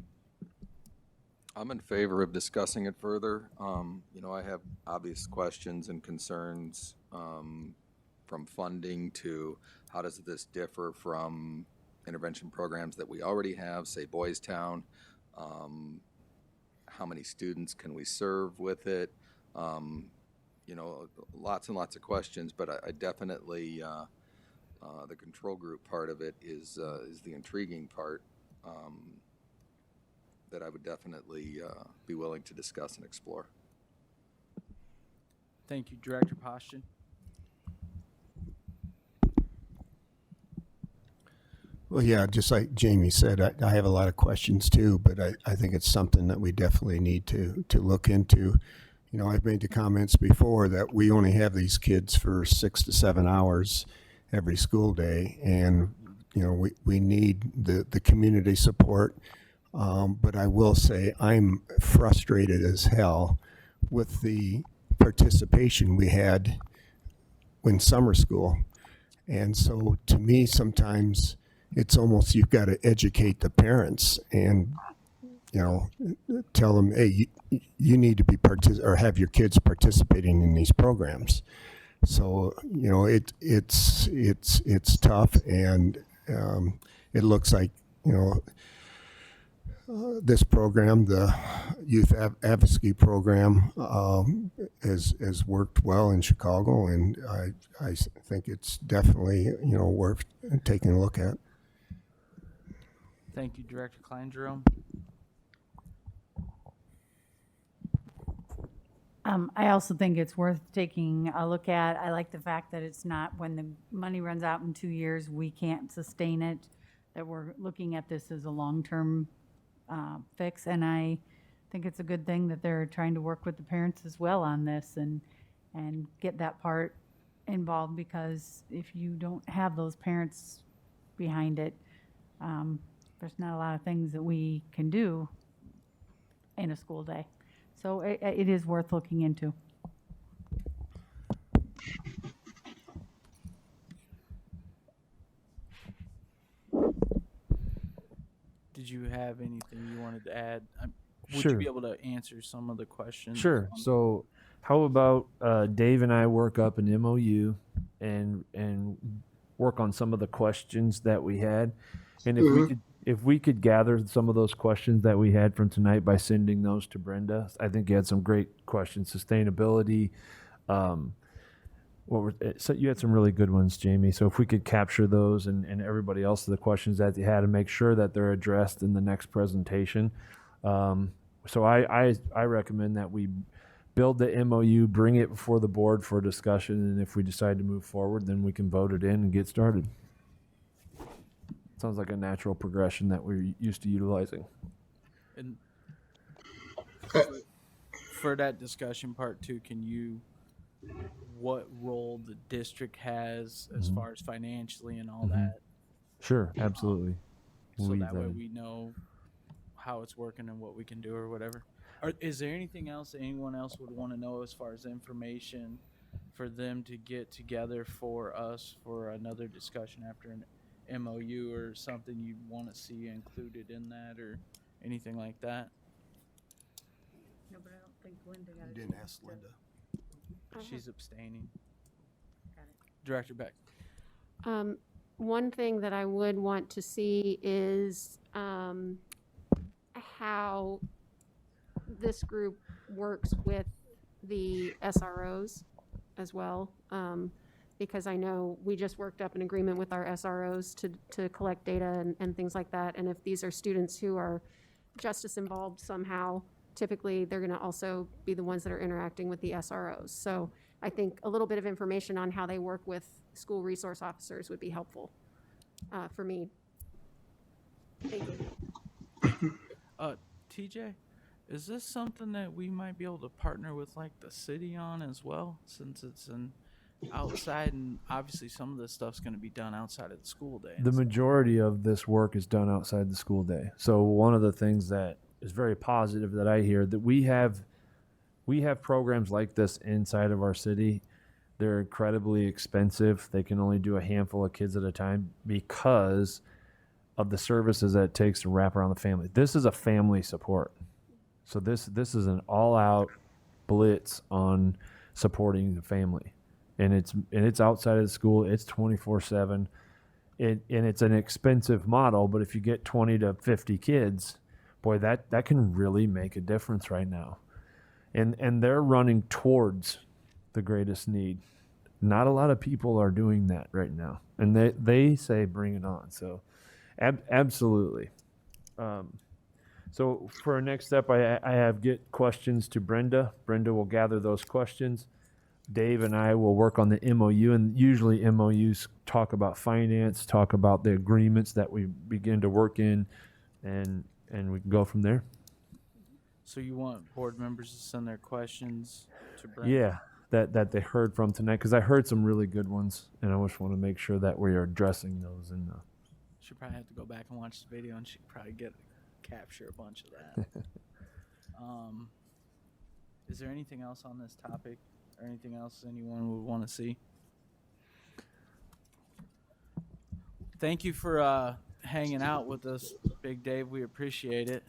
I'm in favor of discussing it further. I have obvious questions and concerns from funding to how does this differ from intervention programs that we already have, say Boys Town. How many students can we serve with it? Lots and lots of questions, but I definitely, the control group part of it is the intriguing part that I would definitely be willing to discuss and explore. Thank you, Director Poston. Well, yeah, just like Jamie said, I have a lot of questions too, but I think it's something that we definitely need to look into. I've made the comments before that we only have these kids for 6 to 7 hours every school day, and we need the community support. But I will say I'm frustrated as hell with the participation we had in summer school. And so to me, sometimes it's almost you've got to educate the parents and, tell them, hey, you need to be or have your kids participating in these programs. So, it's tough, and it looks like, this program, the Youth Advocacy Program, has worked well in Chicago, and I think it's definitely worth taking a look at. Thank you, Director Klein Jerome. I also think it's worth taking a look at. I like the fact that it's not when the money runs out in 2 years, we can't sustain it, that we're looking at this as a long-term fix. And I think it's a good thing that they're trying to work with the parents as well on this and get that part involved, because if you don't have those parents behind it, there's not a lot of things that we can do in a school day. So it is worth looking into. Did you have anything you wanted to add? Would Sure. you be able to answer some of the questions? Sure. So, how about Dave and I work up an MOU and work on some of the questions that we had, and if we could gather some of those questions that we had from tonight by sending those to Brenda. I think you had some great questions. Sustainability. So you had some really good ones, Jamie. So if we could capture those and everybody else, the questions that you had, and make sure that they're addressed in the next presentation. So I recommend that we build the MOU, bring it before the board for discussion, and if we decide to move forward, then we can vote it in and get started. Sounds like a natural progression that we're used to utilizing. And for that discussion part too, what role the district has as far as financially and all that, Sure, absolutely. so that way we know how it's working and what we can do or whatever. Is there anything else that anyone else would want to know as far as information for them to get together for us for another discussion after an MOU, or something you'd want to see included in that or anything like that? No, but I don't think Linda got You didn't ask Linda. She's abstaining. Got it. Director Beck. One thing that I would want to see is how this group works with the SROs as well, because I know we just worked up an agreement with our SROs to collect data and things like that. And if these are students who are justice involved somehow, typically they're going to also be the ones that are interacting with the SROs. So I think a little bit of information on how they work with school resource officers would be helpful for me. Thank you. TJ, is this something that we might be able to partner with like the city on as well, since it's an outside, and obviously some of this stuff's going to be done outside of the school day? The majority of this work is done outside the school day. So one of the things that is very positive that I hear, that we have programs like this inside of our city. They're incredibly expensive. They can only do a handful of kids at a time because of the services that it takes to wrap around the family. This is a family support. So this is an all-out blitz on supporting the family. And it's outside of the school. It's 24/7. And it's an expensive model, but if you get 20 to 50 kids, boy, that can really make a difference right now. And they're running towards the greatest need. Not a lot of people are doing that right now. And they say bring it on. So absolutely. So for our next step, I have get questions to Brenda. Brenda will gather those questions. Dave and I will work on the MOU, and usually MOUs talk about finance, talk about the agreements that we begin to work in, and we can go from there. So you want board members to send their questions to Brenda? Yeah, that they heard from tonight, because I heard some really good ones, and I just want to make sure that we are addressing those. She probably have to go back and watch the video, and she could probably capture a bunch of that. Is there anything else on this topic, or anything else anyone would want to see? Thank you for hanging out with us, Big Dave. We appreciate it.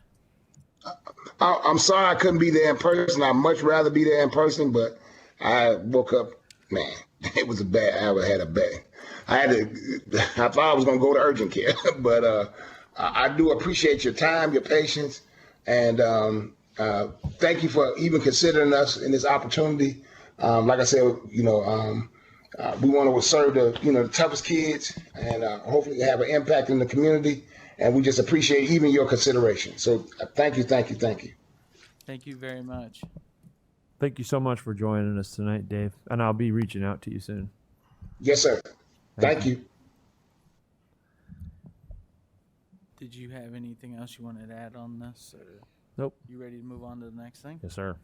I'm sorry I couldn't be there in person. I'd much rather be there in person, but I woke up, man, it was I had a bad. I thought I was going to go to urgent care, but I do appreciate your time, your patience, and thank you for even considering us in this opportunity. Like I said, we want to serve the toughest kids, and hopefully have an impact in the community. And we just appreciate even your consideration. So thank you. Thank you very much. Thank you so much for joining us tonight, Dave. And I'll be reaching out to you soon. Yes, sir. Thank you. Did you have anything else you wanted to add on this? Or Nope. you ready to move on to the next thing? Yes, sir.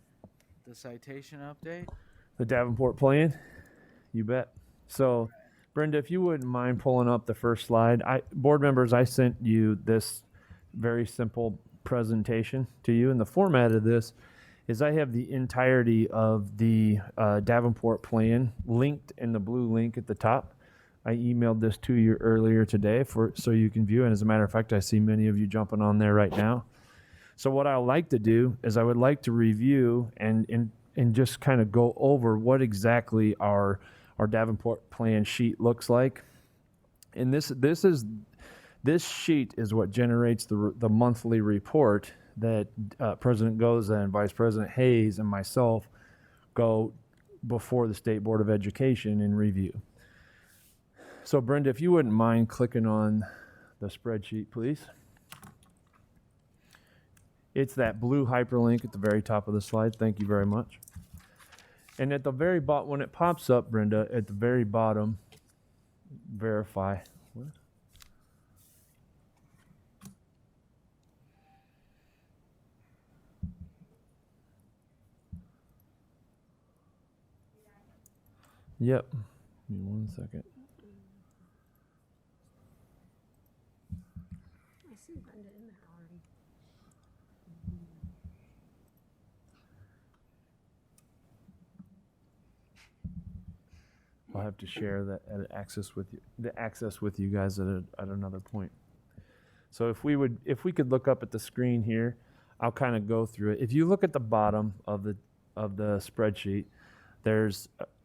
The citation update? The Davenport plan? You bet. So, Brenda, if you wouldn't mind pulling up the first slide. Board members, I sent you this very simple presentation to you. And the format of this is I have the entirety of the Davenport plan linked in the blue link at the top. I emailed this to you earlier today so you can view it. And as a matter of fact, I see many of you jumping on there right now. So what I would like to do is I would like to review and just kind of go over what exactly our Davenport plan sheet looks like. And this sheet is what generates the monthly report that President Goza and Vice President Hayes and myself go before the State Board of Education in review. So Brenda, if you wouldn't mind clicking on the spreadsheet, please. It's that blue hyperlink at the very top of the slide. Thank you very much. And at the very bottom, when it pops up, Brenda, at the very bottom, verify. What? Yep. Give me 1 second. I see Brenda in there already. I'll have to share that access with you guys at another point. So if we could look up at the screen here, I'll kind of go through it. If you look at the bottom of the spreadsheet, there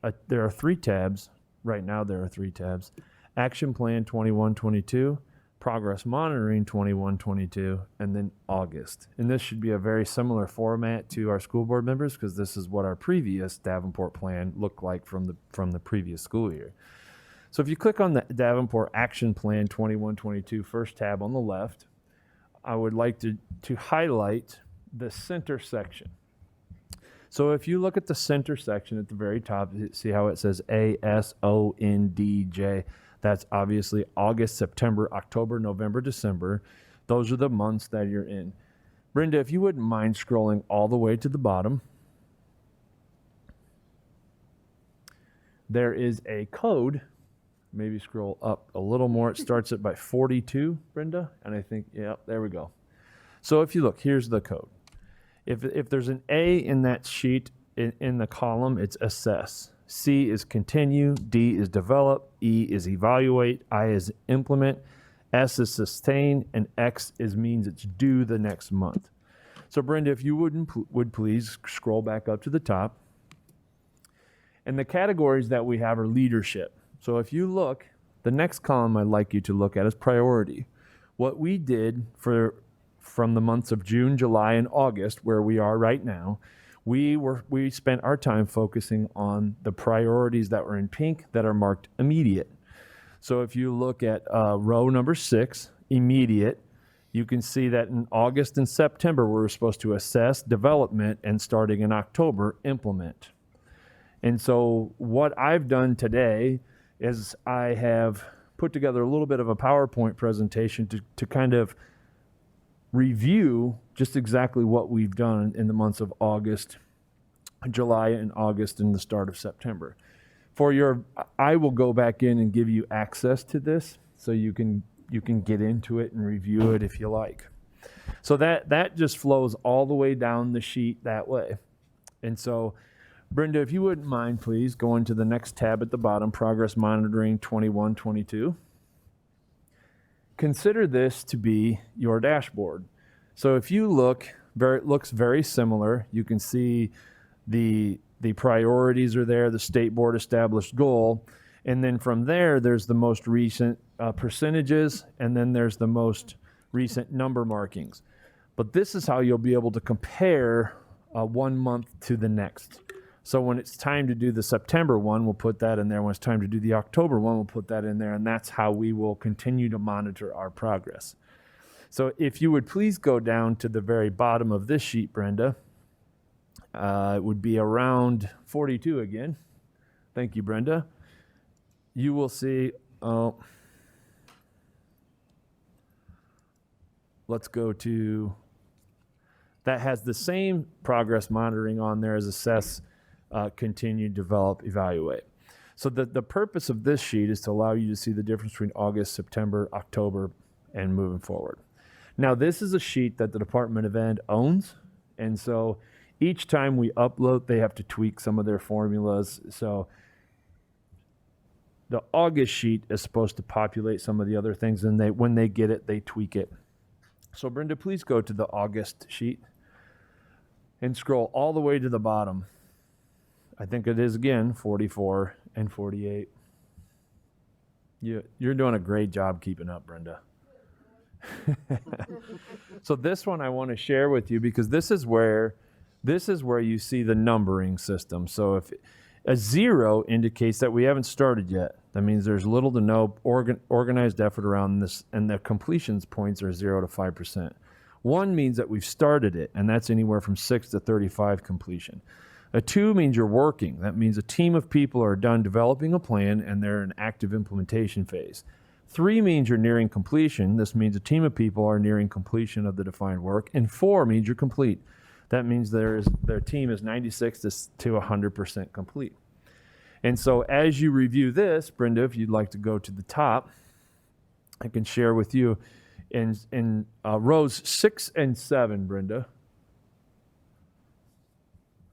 are 3 tabs. Right now there are 3 tabs. Action Plan 21-22, Progress Monitoring 21-22, and then August. And this should be a very similar format to our school board members, because this is what our previous Davenport plan looked like from the previous school year. So if you click on the Davenport Action Plan 21-22, first tab on the left, I would like to highlight the center section. So if you look at the center section at the very top, see how it says ASONDJ. That's obviously August, September, October, November, December. Those are the months that you're in. Brenda, if you wouldn't mind scrolling all the way to the bottom. There is a code. Maybe scroll up a little more. It starts at by 42, Brenda. And I think, yeah, there we go. So if you look, here's the code. If there's an A in that sheet, in the column, it's assess. C is continue, D is develop, E is evaluate, I is implement, S is sustain, and X means it's due the next month. So Brenda, if you would please scroll back up to the top. And the categories that we have are leadership. So if you look, the next column I'd like you to look at is priority. What we did from the months of June, July, and August, where we are right now, we spent our time focusing on the priorities that were in pink that are marked immediate. So if you look at row number 6, immediate, you can see that in August and September, we're supposed to assess development, and starting in October, implement. And so what I've done today is I have put together a little bit of a PowerPoint presentation to kind of review just exactly what we've done in the months of August, July, and August, and the start of September. I will go back in and give you access to this so you can get into it and review it if you like. So that just flows all the way down the sheet that way. And so, Brenda, if you wouldn't mind, please, going to the next tab at the bottom, Progress Monitoring 21-22. Consider this to be your dashboard. So if you look, it looks very similar. You can see the priorities are there, the state board established goal, and then from there, there's the most recent percentages, and then there's the most recent number markings. But this is how you'll be able to compare 1 month to the next. So when it's time to do the September one, we'll put that in there. When it's time to do the October one, we'll put that in there. And that's how we will continue to monitor our progress. So if you would please go down to the very bottom of this sheet, Brenda, it would be around 42 again. Thank you, Brenda. You will see, let's go to, that has the same progress monitoring on there as assess, continue, develop, evaluate. So the purpose of this sheet is to allow you to see the difference between August, September, October, and moving forward. Now, this is a sheet that the Department of Ed owns, and so each time we upload, they have to tweak some of their formulas. So the August sheet is supposed to populate some of the other things, and when they get it, they tweak it. So Brenda, please go to the August sheet and scroll all the way to the bottom. I think it is, again, 44 and 48. You're doing a great job keeping up, Brenda. So this one I want to share with you because this is where you see the numbering system. So if a 0 indicates that we haven't started yet, that means there's little to no organized effort around this, and the completions points are 0 to 5%. 1 means that we've started it, and that's anywhere from 6 to 35 completion. A 2 means you're working. That means a team of people are done developing a plan and they're in active implementation phase. 3 means you're nearing completion. This means a team of people are nearing completion of the defined work. And 4 means you're complete. That means their team is 96 to 100% complete. And so as you review this, Brenda, if you'd like to go to the top, I can share with you in rows 6 and 7, Brenda.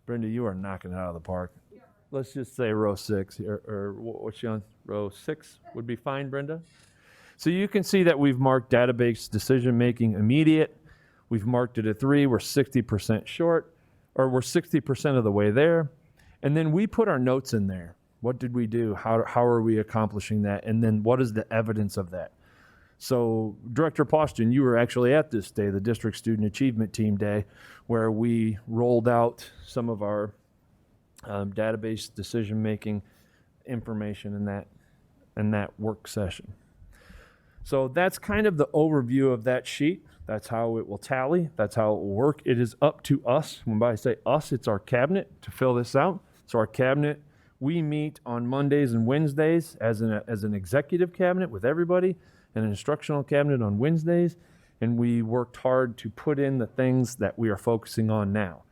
Brenda, you are knocking it out of the park. Let's just say row 6, or what's she on? Row 6 would be fine, Brenda. So you can see that we've marked database decision-making immediate. We've marked it at 3. We're 60% short, or we're 60% of the way there. And then we put our notes in there. What did we do? How are we accomplishing that? And then what is the evidence of that? So Director Poston, you were actually at this day, the District Student Achievement Team Day, where we rolled out some of our database decision-making information in that work session. So that's kind of the overview of that sheet. That's how it will tally. That's how it will work. It is up to us. When I say us, it's our cabinet to fill this out. So our cabinet, we meet on Mondays and Wednesdays as an executive cabinet with everybody, and an instructional cabinet on Wednesdays, and we worked hard to put in the things that we are focusing on now.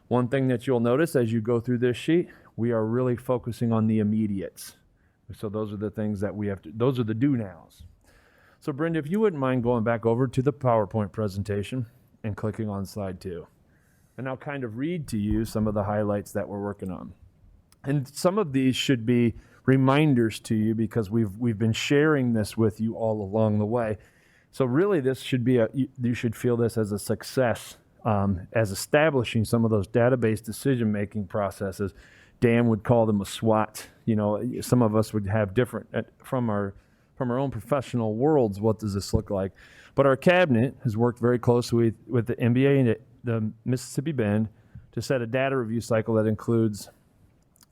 One thing that you'll notice as you go through this sheet, we are really focusing on the immediates. So those are the things that we have to, those are the do-nows. So Brenda, if you wouldn't mind going back over to the PowerPoint presentation and clicking on slide 2. And I'll kind of read to you some of the highlights that we're working on. And some of these should be reminders to you because we've been sharing this with you all along the way. So really, this should be you should feel this as a success, as establishing some of those database decision-making processes. Dan would call them a SWOT. You know, some of us would have different from our own professional worlds. What does this look like? But our cabinet has worked very closely with the MBA and the Mississippi Bend to set a data review cycle that includes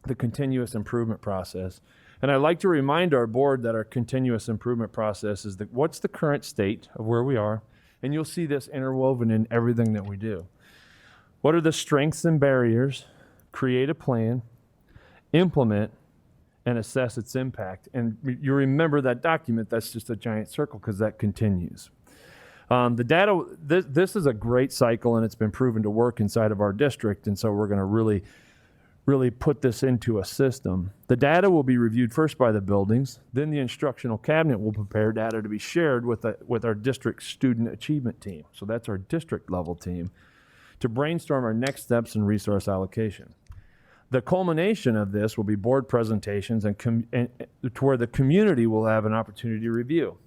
the continuous improvement process. And I'd like to remind our board that our continuous improvement process is what's the current state of where we are, and you'll see this interwoven in everything that we do. What are the strengths and barriers? Create a plan, implement, and assess its impact. And you remember that document, that's just a giant circle because that continues. The data, this is a great cycle, and it's been proven to work inside of our district, and so we're going to really put this into a system. The data will be reviewed first by the buildings, then the instructional cabinet will prepare data to be shared with our district student achievement team. So that's our district level team to brainstorm our next steps in resource allocation. The culmination of this will be board presentations and to where the community will have an opportunity to review.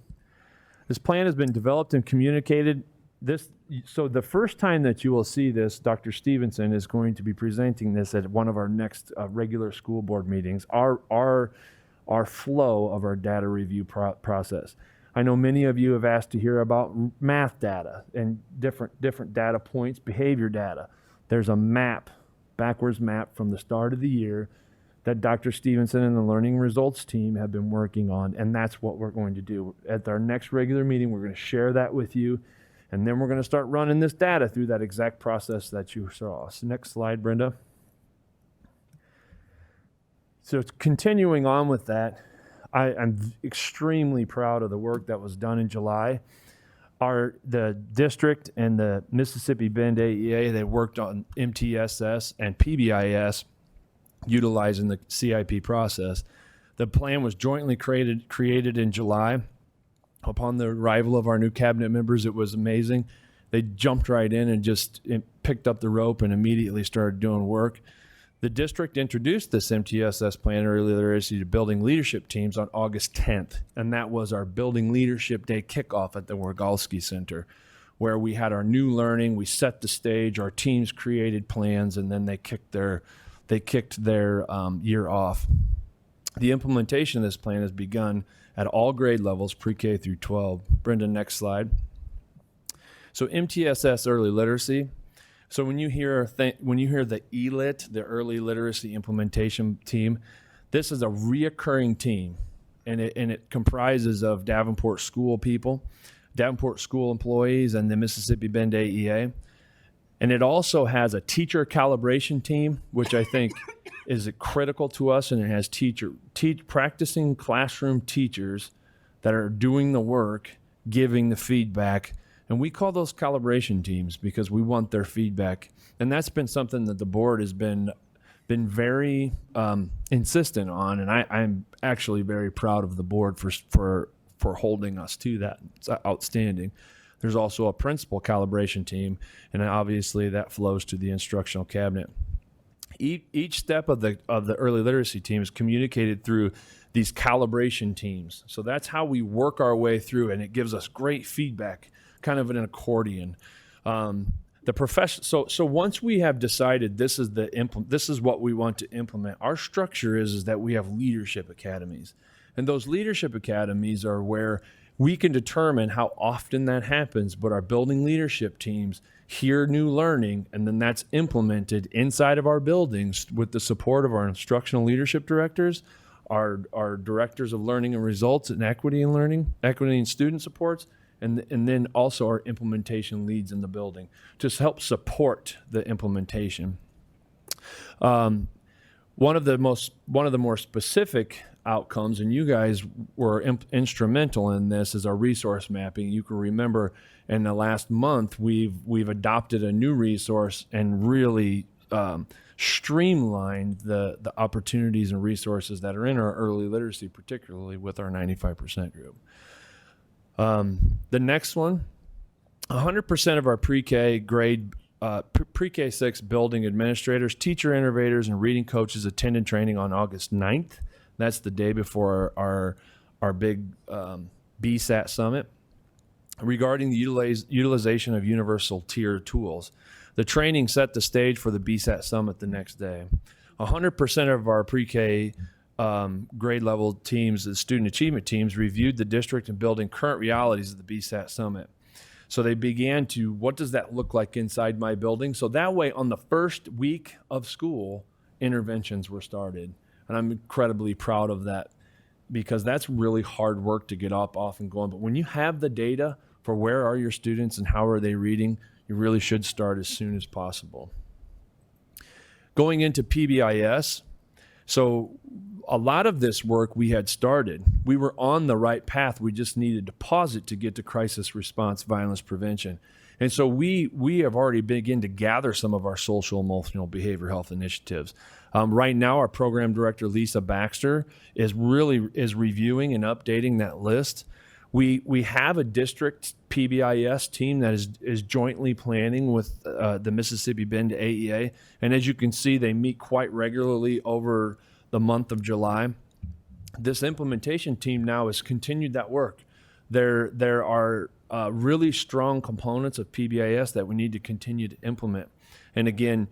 This plan has been developed and communicated. So the first time that you will see this, Dr. Stevenson is going to be presenting this at one of our next regular school board meetings, our flow of our data review process. I know many of you have asked to hear about math data and different data points, behavior data. There's a map, backwards map from the start of the year that Dr. Stevenson and the Learning Results team have been working on, and that's what we're going to do. At our next regular meeting, we're going to share that with you, and then we're going to start running this data through that exact process that you saw. So next slide, Brenda. So it's continuing on with that. I'm extremely proud of the work that was done in July. The district and the Mississippi Bend AEA, they worked on MTSS and PBIS utilizing the CIP process. The plan was jointly created in July. Upon the arrival of our new cabinet members, it was amazing. They jumped right in and just picked up the rope and immediately started doing work. The district introduced this MTSS plan, early literacy, to building leadership teams on August 10th, and that was our Building Leadership Day kickoff at the Wargalski Center, where we had our new learning, we set the stage, our teams created plans, and then they kicked their year off. The implementation of this plan has begun at all grade levels, pre-K through 12. Brenda, next slide. So MTSS early literacy. So when you hear the ELIT, the early literacy implementation team, this is a reoccurring team, and it comprises of Davenport school people, Davenport school employees, and the Mississippi Bend AEA. And it also has a teacher calibration team, which I think is critical to us, and it has practicing classroom teachers that are doing the work, giving the feedback. And we call those calibration teams because we want their feedback. And that's been something that the board has been very insistent on, and I'm actually very proud of the board for holding us to that. It's outstanding. There's also a principal calibration team, and obviously that flows to the instructional cabinet. Each step of the early literacy team is communicated through these calibration teams. So that's how we work our way through, and it gives us great feedback, kind of an accordion. So once we have decided this is what we want to implement, our structure is that we have leadership academies, and those leadership academies are where we can determine how often that happens, but our building leadership teams hear new learning, and then that's implemented inside of our buildings with the support of our instructional leadership directors, our directors of learning and results and equity and student supports, and then also our implementation leads in the building to help support the implementation. One of the more specific outcomes, and you guys were instrumental in this, is our resource mapping. You can remember in the last month we've adopted a new resource and really streamlined the opportunities and resources that are in our early literacy, particularly with our 95% group. The next one, 100% of our pre-K grade, pre-K 6 building administrators, teacher innovators, and reading coaches attended training on August 9th. That's the day before our big BSAT summit. regarding the utilization of universal tier tools. The training set the stage for the BSAT Summit the next day. 100% of our pre-K grade level teams, the student achievement teams, reviewed the district and building current realities of the BSAT Summit. So they began to, what does that look like inside my building? So that way, on the first week of school, interventions were started. And I'm incredibly proud of that, because that's really hard work to get off and going. But when you have the data for where are your students and how are they reading, you really should start as soon as possible. Going into PBIS, so a lot of this work we had started. We were on the right path. We just needed to pause it to get to crisis response, violence prevention. And so we have already begun to gather some of our social, emotional, behavioral health initiatives. Right now, our program director, Lisa Baxter, is reviewing and updating that list. We have a district PBIS team that is jointly planning with the Mississippi Bend AEA. And as you can see, they meet quite regularly over the month of July. This implementation team now has continued that work. There are really strong components of PBIS that we need to continue to implement. And again,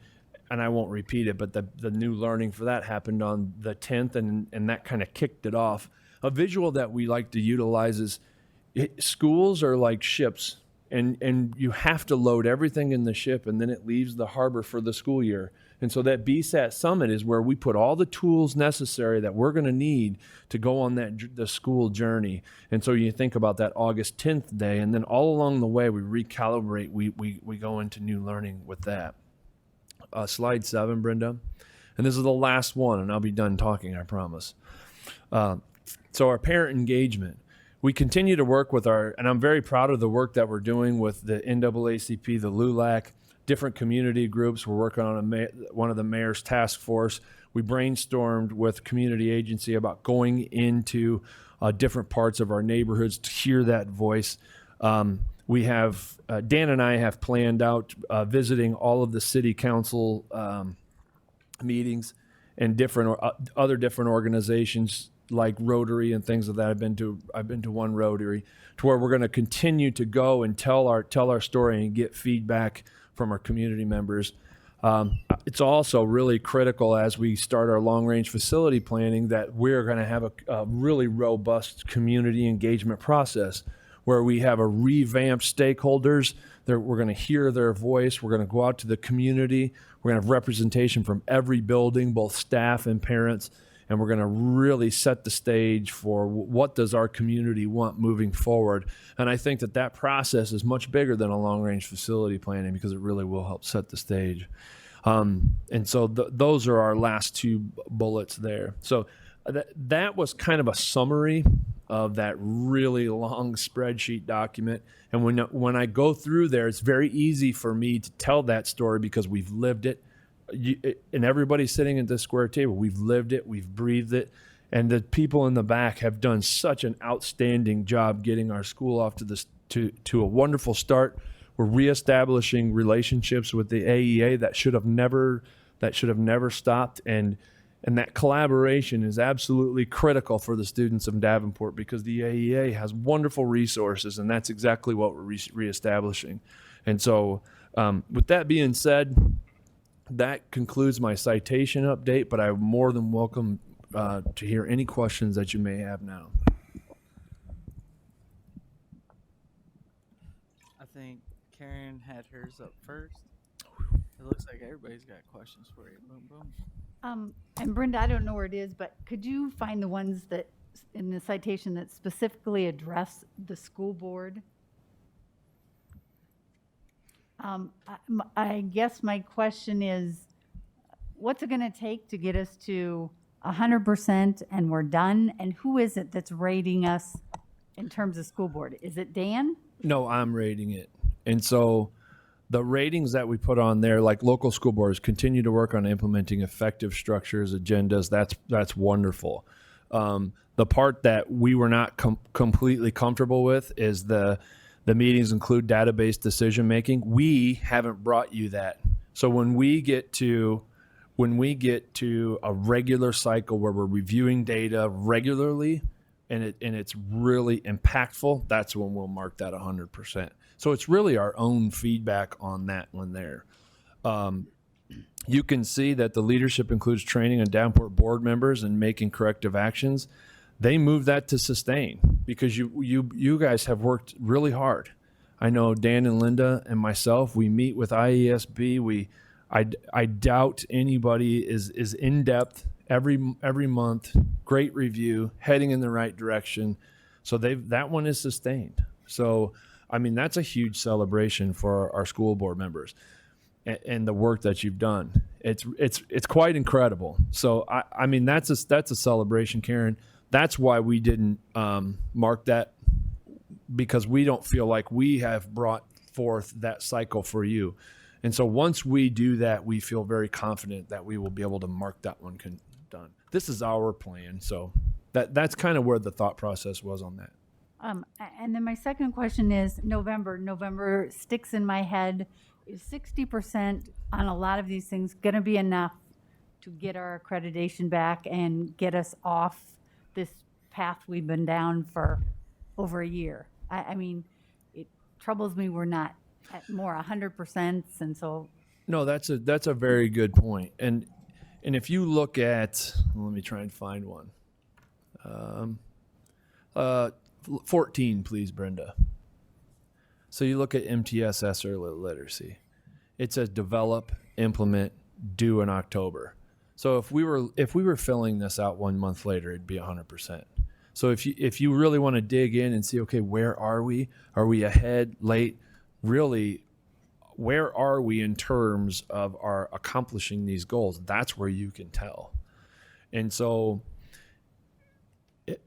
and I won't repeat it, but the new learning for that happened on the 10th, and that kind of kicked it off. A visual that we like to utilize is schools are like ships, and you have to load everything in the ship, and then it leaves the harbor for the school year. And so that BSAT Summit is where we put all the tools necessary that we're going to need to go on the school journey. And so you think about that August 10th day, and then all along the way we recalibrate, we go into new learning with that. Slide 7, Brenda. And this is the last one, and I'll be done talking, I promise. So our parent engagement. We continue to work with and I'm very proud of the work that we're doing with the NAACP, the LULAC, different community groups. We're working on one of the mayor's task force. We brainstormed with community agency about going into different parts of our neighborhoods to hear that voice. We have, Dan and I have planned out visiting all of the city council meetings and other different organizations like Rotary and things of that. I've been to one Rotary, to where we're going to continue to go and tell our story and get feedback from our community members. It's also really critical as we start our long-range facility planning that we're going to have a really robust community engagement process where we have a revamped stakeholders. We're going to hear their voice. We're going to go out to the community. We're going to have representation from every building, both staff and parents. And we're going to really set the stage for what does our community want moving forward. And I think that process is much bigger than a long-range facility planning, because it really will help set the stage. And so those are our last two bullets there. So that was kind of a summary of that really long spreadsheet document. And when I go through there, it's very easy for me to tell that story because we've lived it. And everybody sitting at this square table, we've lived it, we've breathed it, and the people in the back have done such an outstanding job getting our school off to a wonderful start. We're reestablishing relationships with the AEA that should have never stopped, and that collaboration is absolutely critical for the students of Davenport, because the AEA has wonderful resources, and that's exactly what we're reestablishing. And so, with that being said, that concludes my citation update, but I'm more than welcome to hear any questions that you may have now. I think Karen had hers up first. It looks like everybody's got questions for you. Boom, boom. And Brenda, I don't know where it is, but could you find the ones that in the citation that specifically address the school board? I guess my question is, what's it going to take to get us to 100% and we're done? And who is it that's rating us in terms of school board? Is it Dan? No, I'm rating it. And so the ratings that we put on there, like local school boards, continue to work on implementing effective structures, agendas. That's wonderful. The part that we were not completely comfortable with is the meetings include database decision making. We haven't brought you that. So when we get to a regular cycle where we're reviewing data regularly, and it's really impactful, that's when we'll mark that 100%. So it's really our own feedback on that one there. You can see that the leadership includes training on Davenport board members and making corrective actions. They move that to sustain because you guys have worked really hard. I know Dan and Linda and myself, we meet with IESB. I doubt anybody is in depth every month. Great review, heading in the right direction. So that one is sustained. So I mean, that's a huge celebration for our school board members and the work that you've done. It's quite incredible. So I mean, that's a celebration, Karen. That's why we didn't mark that, because we don't feel like we have brought forth that cycle for you. And so once we do that, we feel very confident that we will be able to mark that one done. This is our plan. So that's kind of where the thought process was on that. And then my second question is November. November sticks in my head. Is 60% on a lot of these things going to be enough to get our accreditation back and get us off this path we've been down for over a year? I mean, it troubles me we're not at more 100%, and so. No, that's a very good point. And if you look at, let me try and find one. 14, please, Brenda. So you look at MTSS or literacy. It says develop, implement, due in October. So if we were filling this out 1 month later, it'd be 100%. So if you really want to dig in and see, okay, where are we? Are we ahead, late? Really, where are we in terms of our accomplishing these goals? That's where you can tell. And so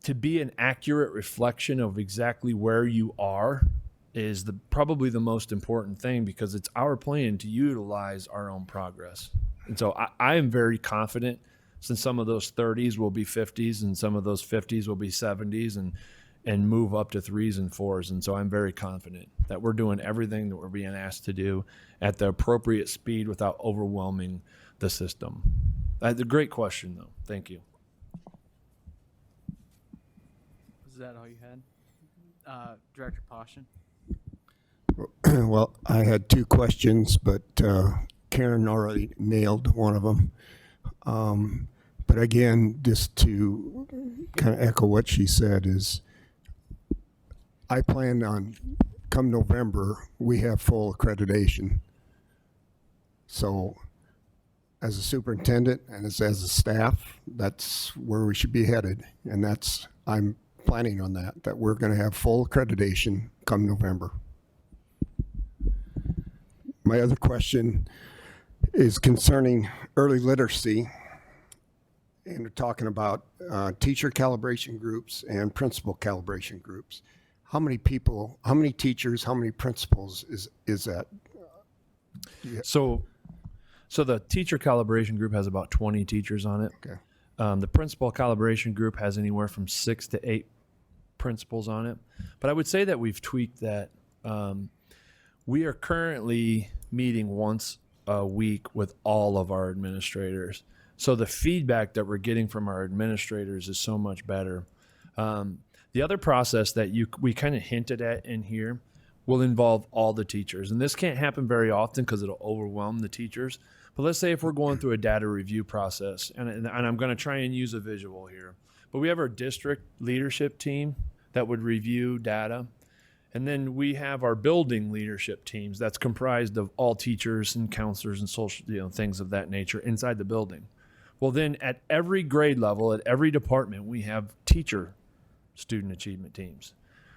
to be an accurate reflection of exactly where you are is probably the most important thing, because it's our plan to utilize our own progress. And so I am very confident, since some of those 30s will be 50s and some of those 50s will be 70s and move up to 3s and 4s. And so I'm very confident that we're doing everything that we're being asked to do at the appropriate speed without overwhelming the system. That's a great question, though. Thank you. Is that all you had? Director Poshin? Well, I had two questions, but Karen already nailed one of them. But again, just to kind of echo what she said, is I plan on, come November, we have full accreditation. So as a superintendent and as a staff, that's where we should be headed. And I'm planning on that we're going to have full accreditation come November. My other question is concerning early literacy, and we're talking about teacher calibration groups and principal calibration groups. How many people, how many teachers, how many principals is that? So the teacher calibration group has about 20 teachers on it. Okay. The principal calibration group has anywhere from 6 to 8 principals on it. But I would say that we've tweaked that. We are currently meeting once a week with all of our administrators. So the feedback that we're getting from our administrators is so much better. The other process that we kind of hinted at in here will involve all the teachers. And this can't happen very often because it'll overwhelm the teachers. But let's say if we're going through a data review process, and I'm going to try and use a visual here, but we have our district leadership team that would review data. And then we have our building leadership teams that's comprised of all teachers and counselors and social, things of that nature inside the building. Well, then at every grade level, at every department, we have teacher student achievement teams,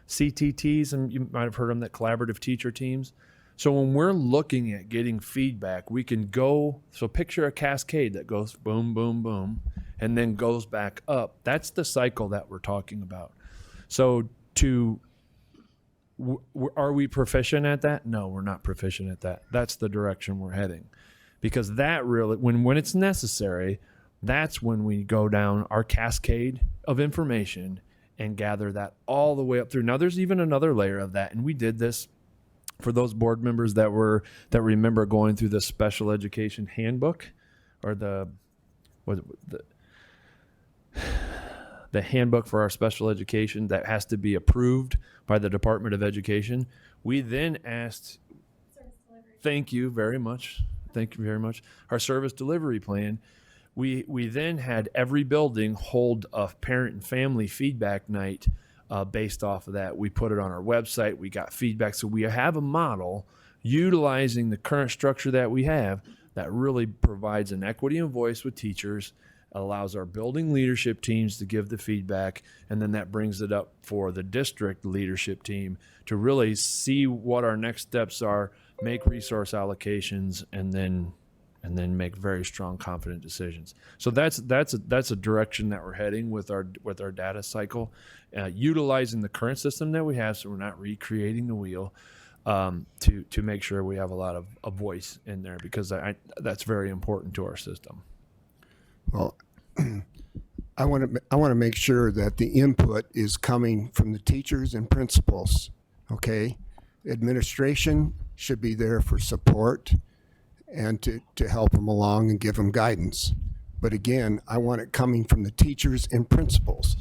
CTTs, and you might have heard of them, that collaborative teacher teams. So when we're looking at getting feedback, we can so picture a cascade that goes boom, boom, boom, and then goes back up. That's the cycle that we're talking about. So are we proficient at that? No, we're not proficient at that. That's the direction we're heading. Because that really, when it's necessary, that's when we go down our cascade of information and gather that all the way up through. Now, there's even another layer of that, and we did this for those board members that remember going through the special education handbook, or the the handbook for our special education that has to be approved by the Department of Education. We then asked, thank you very much. Thank you very much. Our service delivery plan. We then had every building hold a parent and family feedback night based off of that. We put it on our website. We got feedback. So we have a model utilizing the current structure that we have that really provides an equity and voice with teachers, allows our building leadership teams to give the feedback, and then that brings it up for the district leadership team to really see what our next steps are, make resource allocations, and then make very strong, confident decisions. So that's a direction that we're heading with our data cycle, utilizing the current system that we have, so we're not recreating the wheel, to make sure we have a lot of a voice in there, because that's very important to our system. Well, I want to make sure that the input is coming from the teachers and principals. Okay, administration should be there for support and to help them along and give them guidance. But again, I want it coming from the teachers and principals.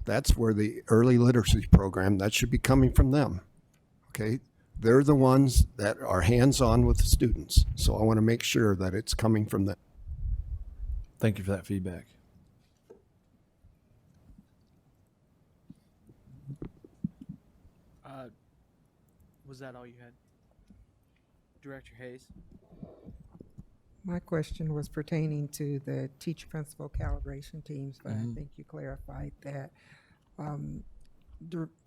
That's where the early literacy program, that should be coming from them. Okay, they're the ones that are hands-on with the students. So I want to make sure that it's coming from them. Thank you for that feedback. Was that all you had? Director Hayes? My question was pertaining to the teacher principal calibration teams, but I think you clarified that.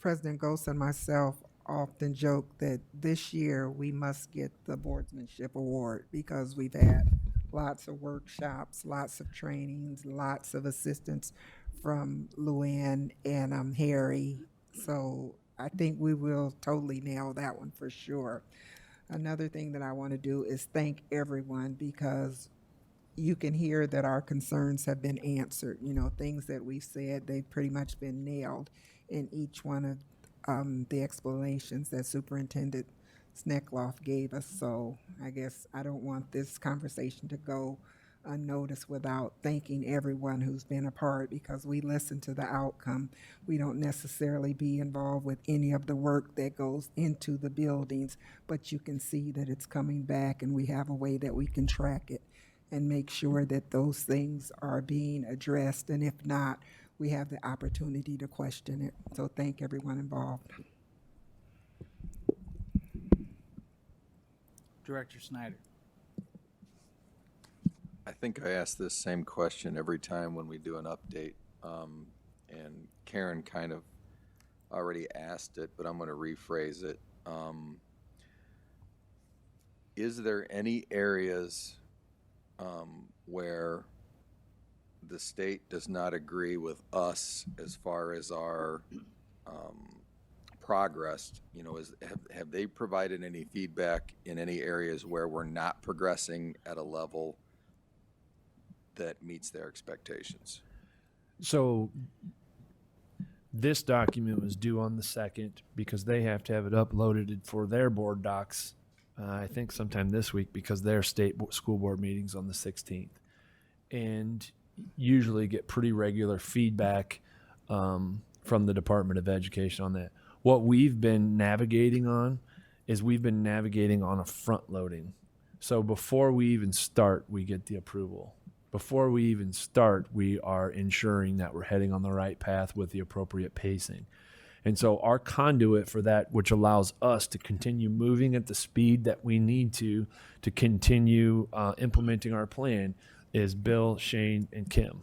President Ghost and myself often joke that this year we must get the Boardsmanship Award because we've had lots of workshops, lots of trainings, lots of assistance from Luann and Harry. So I think we will totally nail that one for sure. Another thing that I want to do is thank everyone, because you can hear that our concerns have been answered. You know, things that we've said, they've pretty much been nailed in each one of the explanations that Superintendent Sneckloff gave us. So I guess I don't want this conversation to go unnoticed without thanking everyone who's been a part, because we listen to the outcome. We don't necessarily be involved with any of the work that goes into the buildings, but you can see that it's coming back, and we have a way that we can track it and make sure that those things are being addressed. And if not, we have the opportunity to question it. So thank everyone involved. Director Snyder? I think I ask this same question every time when we do an update, and Karen kind of already asked it, but I'm going to rephrase it. Is there any areas where the state does not agree with us as far as our progress? You know, have they provided any feedback in any areas where we're not progressing at a level that meets their expectations? So this document was due on the 2nd because they have to have it uploaded for their board docs, I think sometime this week, because their school board meeting's on the 16th. And usually get pretty regular feedback from the Department of Education on that. What we've been navigating on is a front loading. So before we even start, we get the approval. Before we even start, we are ensuring that we're heading on the right path with the appropriate pacing. And so our conduit for that, which allows us to continue moving at the speed that we need to continue implementing our plan, is Bill, Shane, and Kim.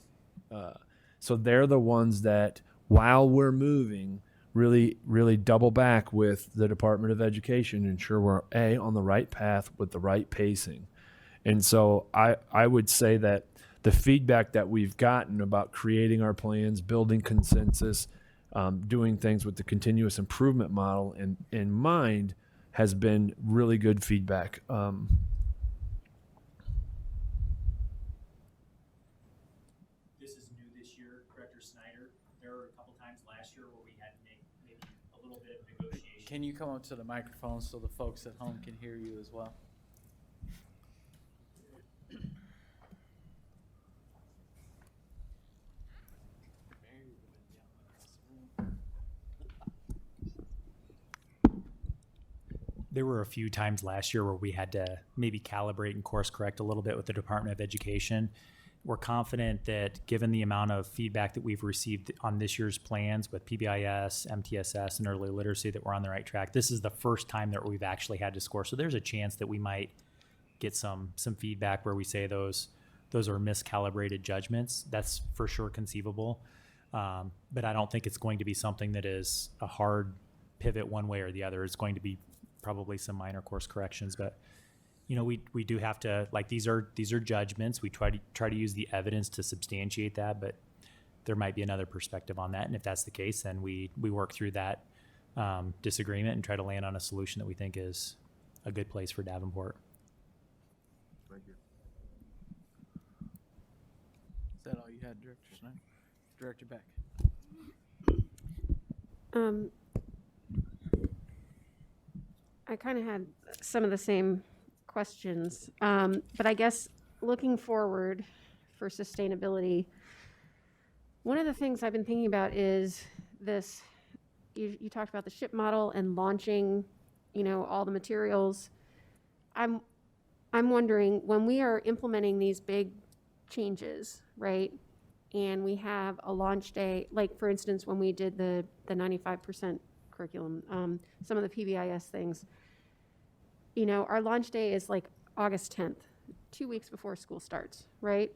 So they're the ones that, while we're moving, really double back with the Department of Education, ensure we're on the right path with the right pacing. And so I would say that the feedback that we've gotten about creating our plans, building consensus, doing things with the continuous improvement model in mind has been really good feedback. This is new this year, Director Snyder. There were a couple times last year where we had to make maybe a little bit of negotiation. Can you come up to the microphone so the folks at home can hear you as well? there were a few times last year where we had to maybe calibrate and course correct a little bit with the Department of Education. We're confident that given the amount of feedback that we've received on this year's plans with PBIS, MTSS, and early literacy, that we're on the right track. This is the first time that we've actually had to score. So there's a chance that we might get some feedback where we say those are miscalibrated judgments. That's for sure conceivable. But I don't think it's going to be something that is a hard pivot one way or the other. It's going to be probably some minor course corrections, but we do have to, like, these are judgments. We try to use the evidence to substantiate that, but there might be another perspective on that. And if that's the case, then we work through that disagreement and try to land on a solution that we think is a good place for Davenport. Thank you. Is that all you had, Director Snyder? Director Beck. I kind of had some of the same questions, but I guess looking forward for sustainability, one of the things I've been thinking about is this. You talked about the ship model and launching, all the materials. I'm wondering, when we are implementing these big changes, right? And we have a launch day, like for instance, when we did the 95% curriculum, some of the PBIS things, our launch day is like August 10th, 2 weeks before school starts, right?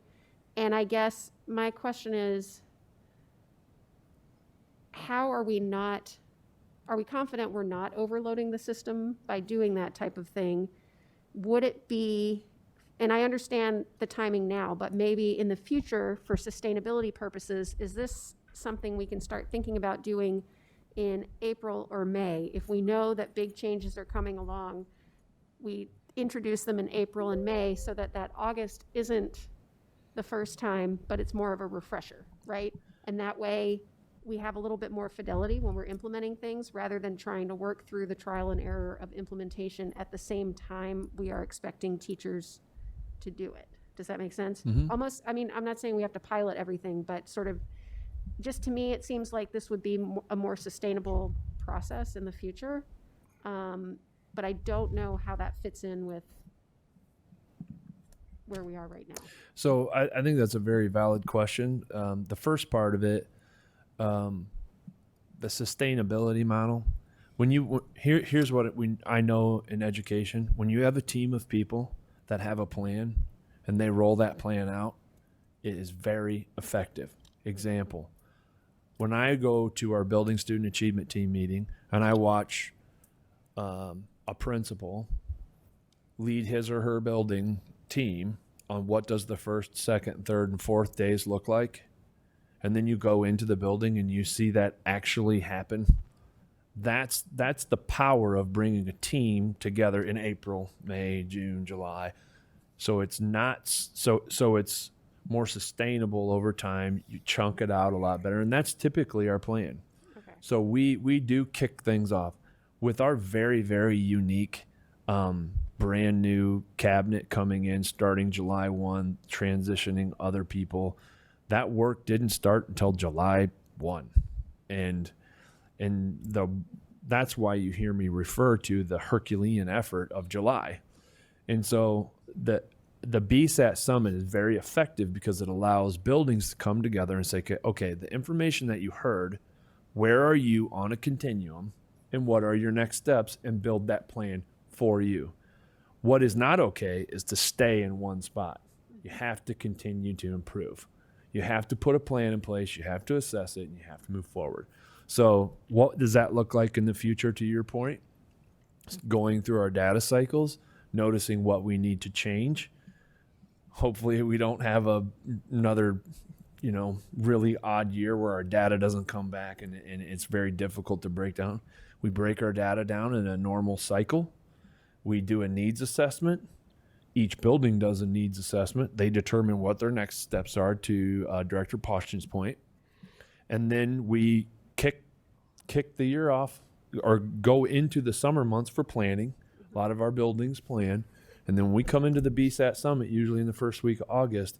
And I guess my question is, are we confident we're not overloading the system by doing that type of thing? Would it be, and I understand the timing now, but maybe in the future for sustainability purposes, is this something we can start thinking about doing in April or May? If we know that big changes are coming along, we introduce them in April and May so that August isn't the first time, but it's more of a refresher, right? And that way we have a little bit more fidelity when we're implementing things rather than trying to work through the trial and error of implementation at the same time we are expecting teachers to do it. Does that make sense? Almost, I'm not saying we have to pilot everything, but sort of, just to me, it seems like this would be a more sustainable process in the future. But I don't know how that fits in with where we are right now. So I think that's a very valid question. The first part of it, the sustainability model. Here's what I know in education: when you have a team of people that have a plan and they roll that plan out, it is very effective. Example: when I go to our building student achievement team meeting and I watch a principal lead his or her building team on what does the first, second, third, and fourth days look like, and then you go into the building and you see that actually happen, that's the power of bringing a team together in April, May, June, July. So it's not so it's more sustainable over time. You chunk it out a lot better, and that's typically our plan. Okay. So we do kick things off with our very, very unique brand new cabinet coming in starting July 1, transitioning other people. That work didn't start until July 1. And that's why you hear me refer to the Herculean effort of July. And so the BSAT Summit is very effective because it allows buildings to come together and say, okay, the information that you heard, where are you on a continuum, and what are your next steps, and build that plan for you. What is not okay is to stay in one spot. You have to continue to improve. You have to put a plan in place, you have to assess it, and you have to move forward. So what does that look like in the future, to your point? Going through our data cycles, noticing what we need to change. Hopefully we don't have another really odd year where our data doesn't come back and it's very difficult to break down. We break our data down in a normal cycle. We do a needs assessment. Each building does a needs assessment. They determine what their next steps are, to Director Poshton's point. And then we kick the year off or go into the summer months for planning. A lot of our buildings plan. And then when we come into the BSAT Summit, usually in the first week of August,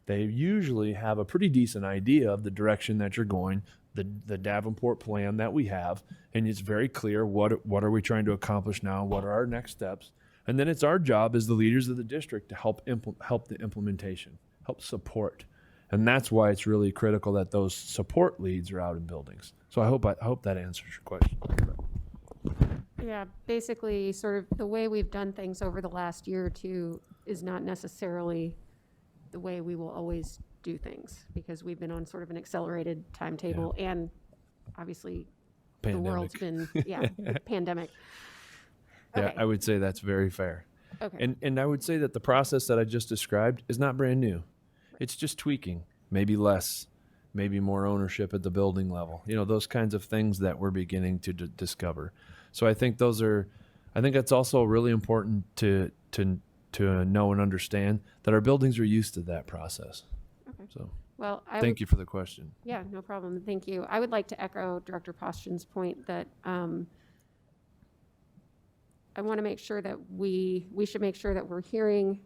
they usually have a pretty decent idea of the direction that you're going, the Davenport plan that we have, and it's very clear what are we trying to accomplish now, what are our next steps, and then it's our job as the leaders of the district to help the implementation, help support, and that's why it's really critical that those support leads are out in buildings. So I hope that answers your question. Yeah, basically, sort of the way we've done things over the last year or two is not necessarily the way we will always do things, because we've been on sort of an accelerated timetable, and obviously the world's been, pandemic. Yeah, Okay. I would say that's very fair. Okay. And I would say that the process that I just described is not brand new. It's just tweaking, maybe less, maybe more ownership at the building level. You know, those kinds of things that we're beginning to discover. So I think that's also really important to know and understand that our buildings are used to that process. Okay. So Well, thank you for the question. Yeah, no problem. Thank you. I would like to echo Director Poston's point that I want to make sure that we should make sure that we're hearing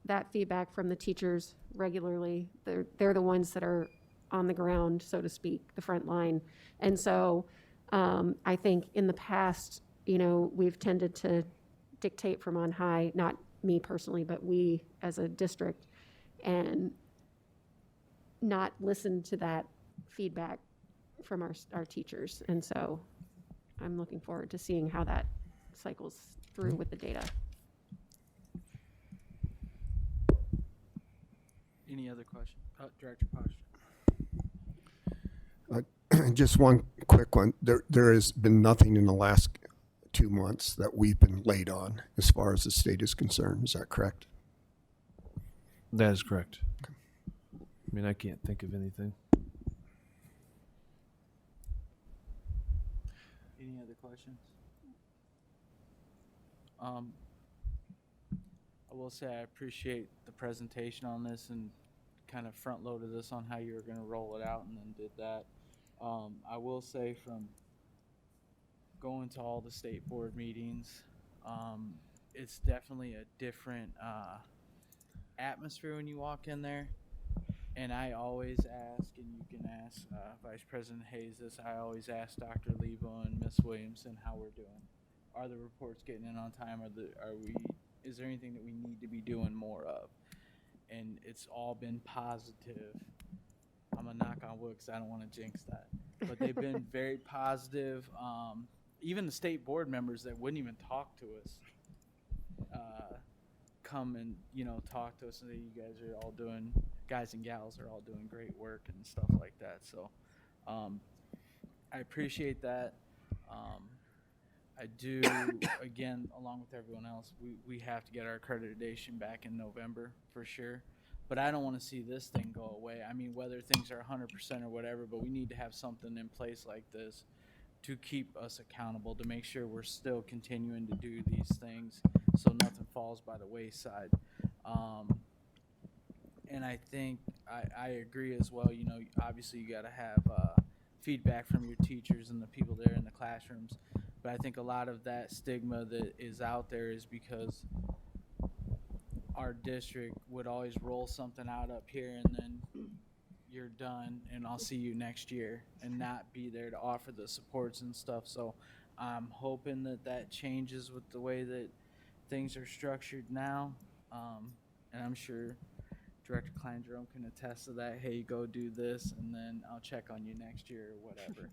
that feedback from the teachers regularly. They're the ones that are on the ground, so to speak, the front line. And so I think in the past, we've tended to dictate from on high, not me personally, but we as a district, and not listen to that feedback from our teachers. And so I'm looking forward to seeing how that cycles through with the data. Any other questions? Director Poston. Just one quick one. There has been nothing in the last 2 months that we've been late on as far as the state is concerned. Is that correct? That is correct. I mean, I can't think of anything. Any other questions? I will say I appreciate the presentation on this and kind of front loaded this on how you were going to roll it out and then did that. I will say from going to all the state board meetings, it's definitely a different atmosphere when you walk in there. And I always ask, and you can ask Vice President Hayes this, I always ask Dr. Lebo and Miss Williamson how we're doing. Are the reports getting in on time? Is there anything that we need to be doing more of? And it's all been positive. I'm gonna knock on wood because I don't want to jinx that. But they've been very positive. Even the state board members that wouldn't even talk to us come and talk to us and say, you guys and gals are all doing great work and stuff like that. So I appreciate that. I do, again, along with everyone else, we have to get our accreditation back in November for sure. But I don't want to see this thing go away. I mean, whether things are 100% or whatever, but we need to have something in place like this to keep us accountable, to make sure we're still continuing to do these things so nothing falls by the wayside. And I think I agree as well. Obviously you got to have feedback from your teachers and the people there in the classrooms. But I think a lot of that stigma that is out there is because our district would always roll something out up here and then you're done and I'll see you next year and not be there to offer the supports and stuff. So I'm hoping that changes with the way that things are structured now. And I'm sure Director Klein-Jerome can attest to that. Hey, go do this and then I'll check on you next year or whatever.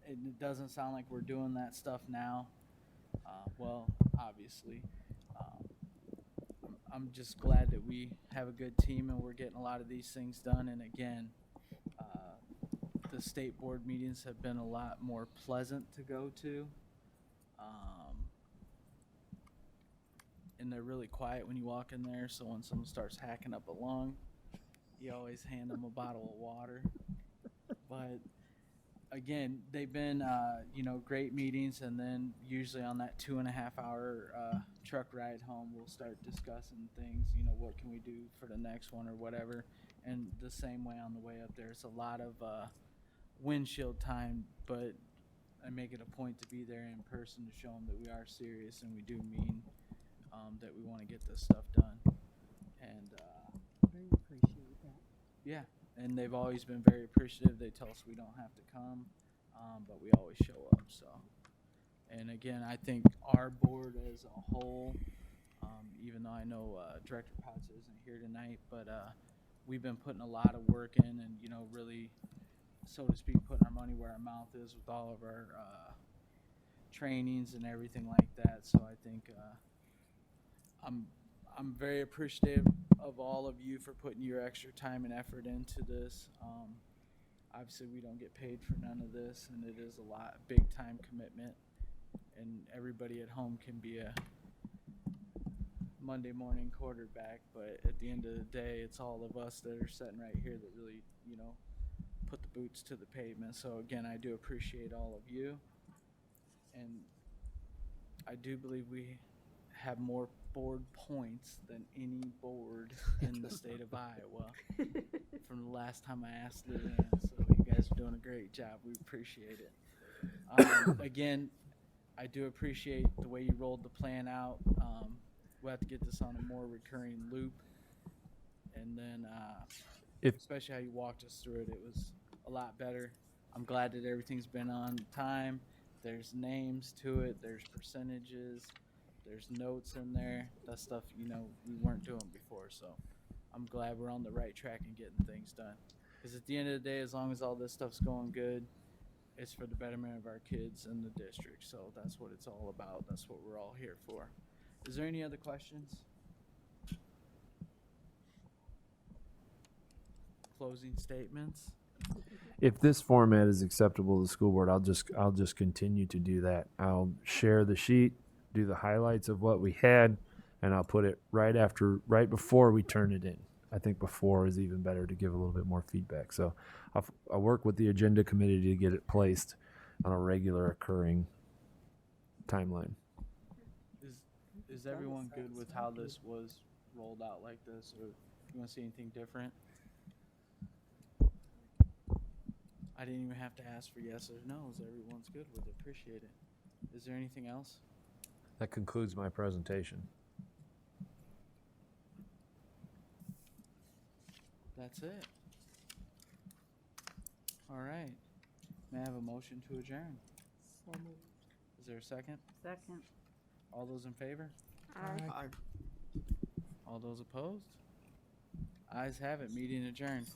It doesn't sound like we're doing that stuff now. Well, obviously. I'm just glad that we have a good team and we're getting a lot of these things done. And again, the state board meetings have been a lot more pleasant to go to. And they're really quiet when you walk in there. So when someone starts hacking up a lung, you always hand them a bottle of water. But again, they've been, great meetings, and then usually on that 2.5-hour truck ride home, we'll start discussing things, what can we do for the next one or whatever. And the same way on the way up there, it's a lot of windshield time, but I make it a point to be there in person to show them that we are serious and we do mean that we want to get this stuff done. And Yeah, and they've always been very appreciative. They tell us we don't have to come, but we always show up. So, and again, I think our board as a whole, even though I know Director Potts isn't here tonight, but we've been putting a lot of work in, and really, so to speak, putting our money where our mouth is with all of our trainings and everything like that. So I think I'm very appreciative of all of you for putting your extra time and effort into this. Obviously, we don't get paid for none of this, and it is a big time commitment. And everybody at home can be a Monday morning quarterback, but at the end of the day, it's all of us that are sitting right here that really, put the boots to the pavement. So again, I do appreciate all of you, and I do believe we have more board points than any board in the state of Iowa from the last time I asked Luann. So you guys are doing a great job. We appreciate it. Again, I do appreciate the way you rolled the plan out. We'll have to get this on a more recurring loop. And then, especially how you walked us through it, it was a lot better. I'm glad that everything's been on time. There's names to it. There's percentages. There's notes in there. That stuff, we weren't doing before. So I'm glad we're on the right track and getting things done. Because at the end of the day, as long as all this stuff's going good, it's for the betterment of our kids and the district. So that's what it's all about. That's what we're all here for. Is there any other questions? Closing statements? If this format is acceptable to the school board, I'll just continue to do that. I'll share the sheet, do the highlights of what we had, and I'll put it right before we turn it in. I think before is even better to give a little bit more feedback. So I'll work with the agenda committee to get it placed on a regular occurring timeline. Is everyone good with how this was rolled out like this, or you want to see anything different? I didn't even have to ask for yes or no's. Everyone's good with it. Appreciate it. Is there anything else? That concludes my presentation. That's it. All right. May I have a motion to adjourn? Is there a second? Second. All those in favor? Aye. All those opposed? Ayes have it. Meeting adjourned.